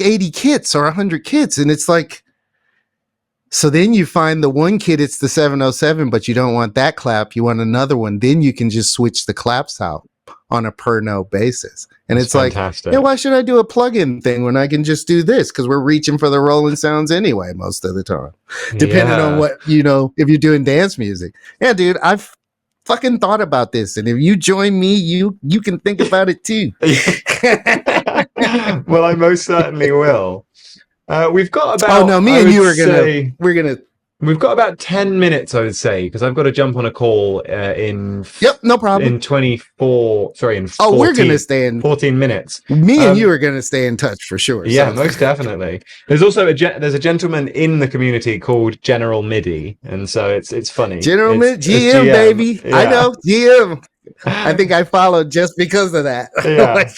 80 kits or 100 kits, and it's like, so then you find the one kit, it's the 707, but you don't want that clap, you want another one. Then you can just switch the claps out on a per note basis. And That's it's fantastic. like, yeah, why should I do a plugin thing when I can just do this? Because we're reaching for the rolling sounds anyway most of the time, depending on what, if you're doing dance music. Yeah, dude, I've fucking thought about this, and if you join me, you can think about it too. Well, I most certainly will. We've got about. Oh no, me and you are we're gonna. We've got about 10 minutes, I would say, because I've got to jump on a call in. Yep, no problem. In 24. Sorry, in 14, oh, we're gonna stay in 14 minutes. Me and you are gonna stay in touch for sure. Yeah, so. Most definitely. There's also there's a gentleman in the community called General MIDI, and so it's funny. General MIDI, GM, baby. Yeah. I know GM. I think I followed just because of that. Yeah.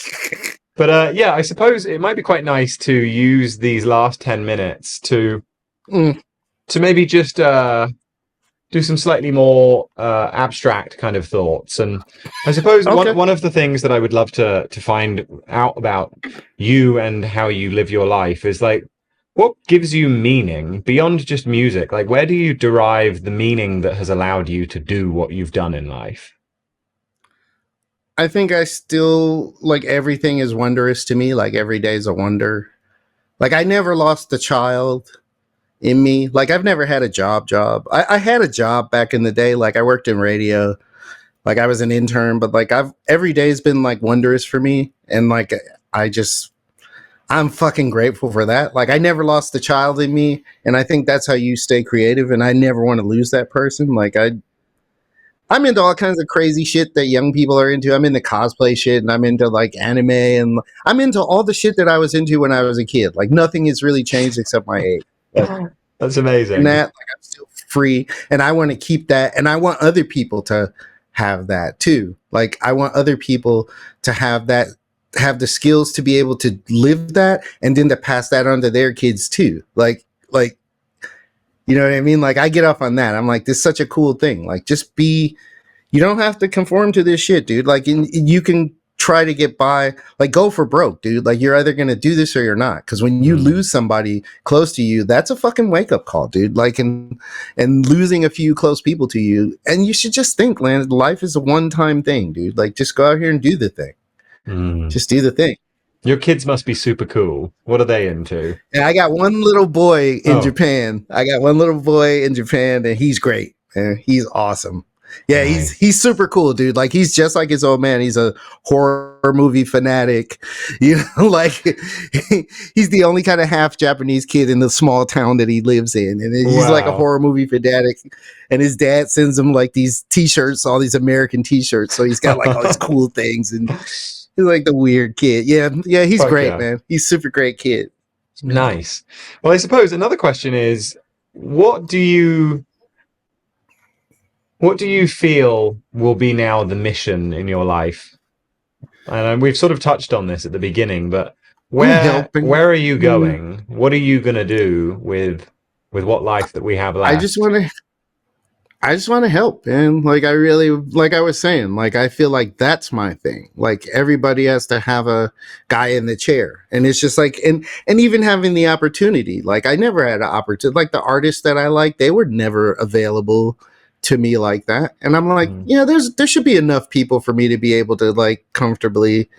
But yeah, I suppose it might be quite nice to use these last 10 minutes to maybe just do some slightly more abstract kind of thoughts. And I suppose one of the things that I would love to find out about you and how you live your life is, like, what gives you meaning beyond just music? Like, where do you derive the meaning that has allowed you to do what you've done in life? I think I still, like, everything is wondrous to me. Like, every day is a wonder. Like, I never lost a child in me. Like, I've never had a job. I had a job back in the day. Like, I worked in radio. Like, I was an intern, but like, every day has been like wondrous for me. And like, I'm fucking grateful for that. Like, I never lost a child in me. And I think that's how you stay creative. And I never want to lose that person. Like, I'm into all kinds of crazy shit that young people are into. I'm into cosplay shit, and I'm into like anime, and I'm into all the shit that I was into when I was a kid. Like nothing has really changed except my age. Like, That's and amazing. that, like I'm still free, and I want to keep that, and I want other people to have that too. Like I want other people to have that, have the skills to be able to live that, and then to pass that on to their kids too. Like you know what I mean? Like I get off on that. I'm like, this is such a cool thing. Like just be. You don't have to conform to this shit, dude. Like you can try to get by. Like go for broke, dude. Like you're either gonna do this or you're not. Because when you lose somebody close to you, that's a fucking wake up call, dude. Like and losing a few close people to you, and you should just think, man, life is a one time thing, dude. Like just go out here and do the thing. Just do the thing. Your kids must be super cool. What are they into? And I got one little boy in Oh, Japan. I got one little boy in Japan, and he's great. And he's awesome. Yeah, nice. he's super cool, dude. Like he's just like his old man. He's a horror movie fanatic. You know, like he's the only kind of half Japanese kid in the small town that he lives in. And he's like a Wow. horror movie fanatic. And his dad sends him like these t-shirts, all these American t-shirts. So he's got like all these cool things, and he's like the weird kid. Yeah, he's Fuck great, yeah. man. He's super great kid. Nice. Well, I suppose another question is, what do you feel will be now the mission in your life? And we've sort of touched on this at the beginning, but where are you going? What are you gonna do with what life that we have left? I just want to help, and like like I was saying, like I feel like that's my thing. Like everybody has to have a guy in the chair, and it's just like and even having the opportunity. Like I never had an opportunity. Like the artists that I like, they were never available to me like that. And I'm like, yeah, there should be enough people for me to be able to like comfortably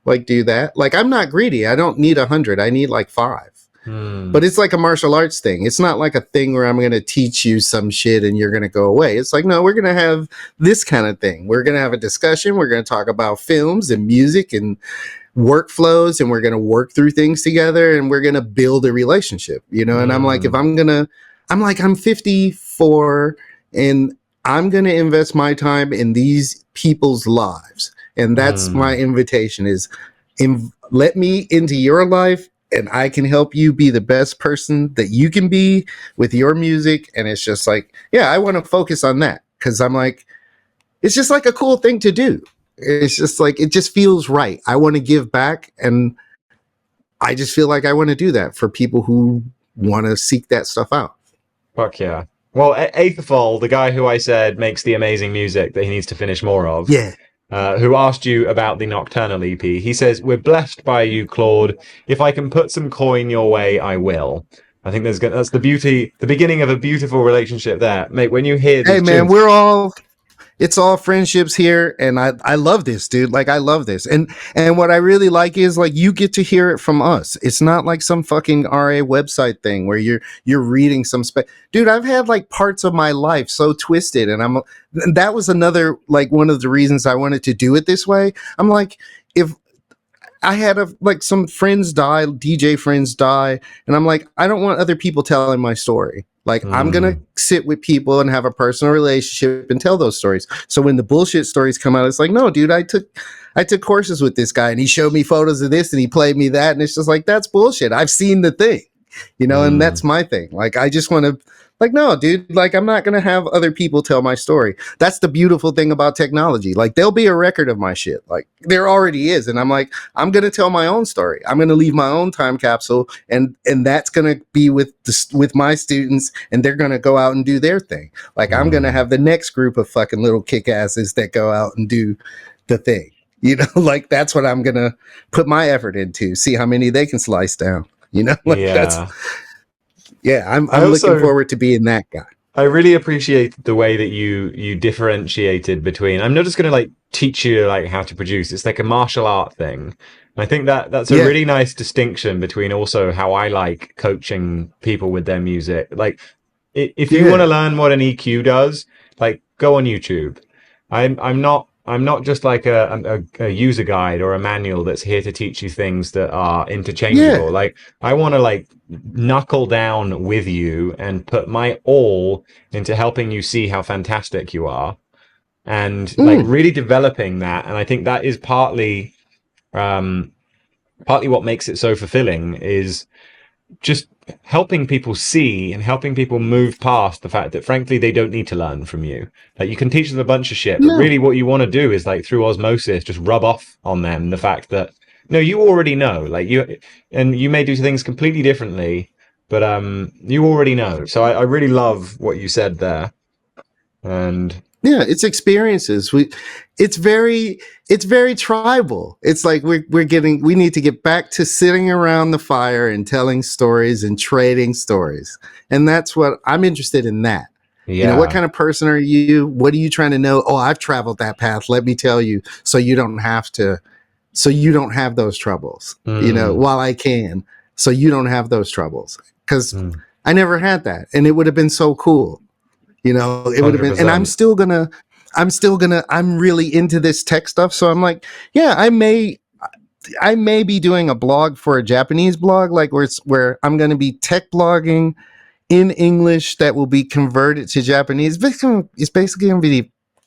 like do that. Like I'm not greedy. I don't need 100. I need like 5. But it's like a martial arts thing. It's not like a thing where I'm going to teach you some shit and you're going to go away. It's like, no, we're going to have this kind of thing. We're going to have a discussion. We're going to talk about films and music and workflows, and we're going to work through things together, and we're going to build a relationship, you know? And I'm like, I'm 54, and I'm going to invest my time in these people's lives. And that's my invitation is let me into your life, and I can help you be the best person that you can be with your music. And it's just like, yeah, I want to focus on that, because I'm like, it's just like a cool thing to do. It's just like, it just feels right. I want to give back, and I just feel like I want to do that for people who want to seek that stuff out. Fuck yeah. Well, Aetherfall, the guy who I said makes the amazing music that he needs to finish more of, who asked you about the Nocturnal EP, he says, "We're blessed by you, Claude. If I can put some coin your way, I will." I think that's the beginning of a beautiful relationship there. Mate, when you hear these Man, tunes, it's all friendships here, and I love this, dude. Like I love this. And what I really like is like you get to hear it from us. It's not like some fucking RA website thing where you're reading some dude, I've had like parts of my life so twisted, and that was another like one of the reasons I wanted to do it this way. I'm like, if I had like some friends die, DJ friends die, and I'm like, I don't want other people telling my story. Like I'm gonna sit with people and have a personal relationship and tell those stories. So when the bullshit stories come out, it's like, no, dude, I took courses with this guy, and he showed me photos of this, and he played me that, and it's just like, that's bullshit. I've seen the thing, you know, and that's my thing. Like I just want to. Like, no, dude, like, I'm not going to have other people tell my story. That's the beautiful thing about technology. Like, there'll be a record of my shit. Like, there already is. And I'm like, I'm going to tell my own story. I'm going to leave my own time capsule. And that's going to be with my students, and they're going to go out and do their thing. Like, I'm going to have the next group of fucking little kick asses that go out and do the thing. You know, like, that's what I'm going to put my effort into. See how many they can slice down. You know, like I'm looking forward to being that guy. I really appreciate the way that you differentiated between, I'm not just going to like teach you like how to produce. It's like a martial art thing. And I think that's a really nice distinction between also how I like coaching people with their music. Like if you want to learn what an EQ does, like go on YouTube. I'm not just like a user guide or a manual that's here to teach you things that are interchangeable. Like I want to like knuckle down with you and put my all into helping you see how fantastic you are. and like really developing that. And I think that is partly what makes it so fulfilling, is just helping people see and helping people move past the fact that frankly they don't need to learn from you. Like, you can teach them a bunch of shit, but really what you want to do is, like, through osmosis, just rub off on them the fact that no, you already know, like, you may do things completely differently, but you already know. So I really love what you said there. And yeah, it's experiences. It's very tribal. It's like we need to get back to sitting around the fire and telling stories and trading stories. And that's what I'm interested in. That. You know, what kind of person are you? What are you trying to know? Oh, I've traveled that path. Let me tell you, so you don't have those troubles, you know, while I can, so you don't have those troubles. Because I never had that. And it would have been so cool. You know, it would have been, and I'm really into this tech stuff. So I'm like, yeah, I may be doing a blog for a Japanese blog, like where I'm going to be tech blogging in English that will be converted to Japanese. It's basically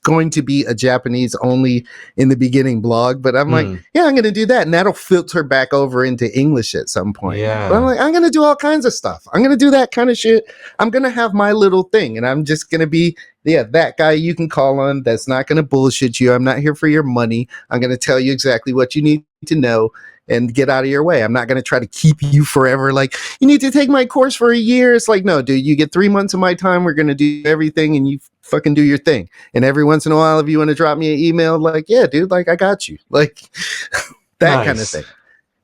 going to be a Japanese only in the beginning blog, but I'm like, yeah, I'm going to do that, and that'll filter back over into English at some point. But I'm like, I'm going to do all kinds of stuff. I'm going to do that kind of shit. I'm going to have my little thing, and I'm just going to be that guy you can call on that's not going to bullshit you. I'm not here for your money. I'm going to tell you exactly what you need to know and get out of your way. I'm not going to try to keep you forever. Like, you need to take my course for a year. It's like, no, dude, you get 3 months of my time. We're going to do everything, and you fucking do your thing. And every once in a while, if you want to drop me an email, like, yeah, dude, like, I got you. Like, that kind of thing.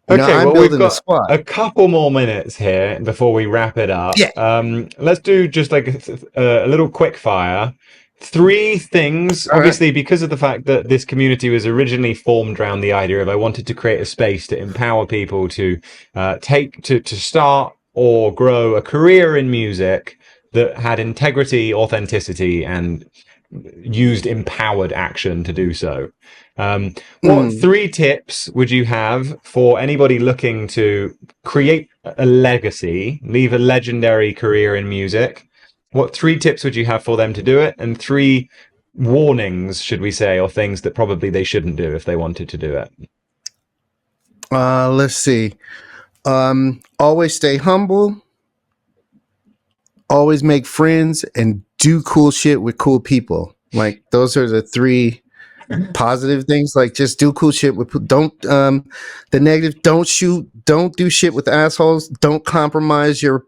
You know, I'm building a squad. A couple more minutes here before we wrap it up. Yeah. Let's do just like a little quick fire. 3 things, obviously, because of the fact that this community was originally formed around the idea of I wanted to create a space to empower people to start or grow a career in music that had integrity, authenticity, and used empowered action to do so. What 3 tips would you have for anybody looking to create a legacy, leave a legendary career in music? What 3 tips would you have for them to do it? And 3 warnings, should we say, or things that probably they shouldn't do if they wanted to do it? Let's see. Always stay humble. Always make friends, and do cool shit with cool people. Like, those are the 3 positive things. Like, just do cool shit with, the negative, don't do shit with assholes. Don't compromise your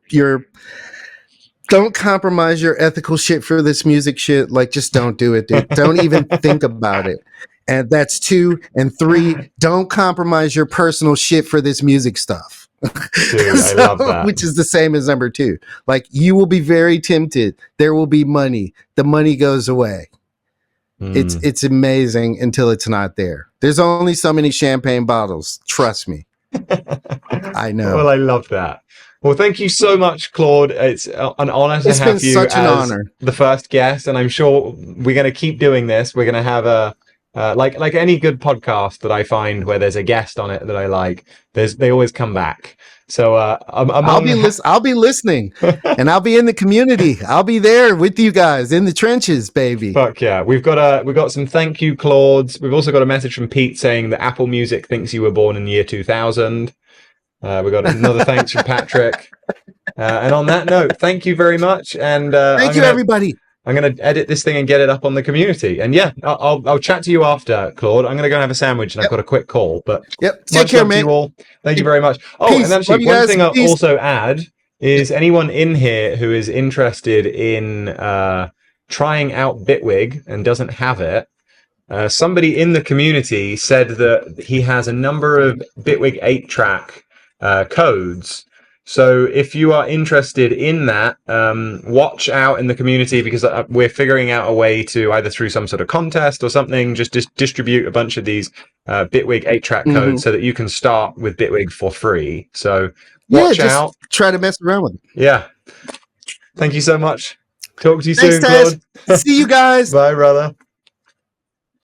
ethical shit for this music shit. Like, just don't do it, dude. Don't even think about it. And that's 2. And 3, don't compromise your personal shit for this music stuff. Dude, I love that. Which is the same as number 2. Like, you will be very tempted. There will be money. The money goes away. It's amazing until it's not there. There's only so many champagne bottles. Trust me. I know. Well, I love that. Well, thank you so much, Claude. It's an honor to have you as the first guest, and I'm sure we're going to keep doing this. We're going to have a like any good podcast that I find where there's a guest on it that I like. They always come back. So I'll be listening, and I'll be in the community. I'll be there with you guys in the trenches, baby. Fuck yeah! We've got some thank you Claudes. We've also got a message from Pete saying that Apple Music thinks you were born in the year 2000. We got another thanks from Patrick. And on that note, thank you very much. And thank you, everybody. I'm going to edit this thing and get it up on the community. And yeah, I'll chat to you after, Claude. I'm going to go have a sandwich, and I've got a quick call. But take care, man. You all. Thank you very much. Oh, Peace. And actually, one thing I'll also add is anyone in here who is interested in trying out Bitwig and doesn't have it, somebody in the community said that he has a number of Bitwig 8-track codes. So if you are interested in that, watch out in the community, because we're figuring out a way to, either through some sort of contest or something, just distribute a bunch of these Bitwig 8-track codes so that you can start with Bitwig for free. So watch out. Try to mess around with it. Yeah. Thank you so much. Talk to you soon, Claude. See you guys. Bye, brother.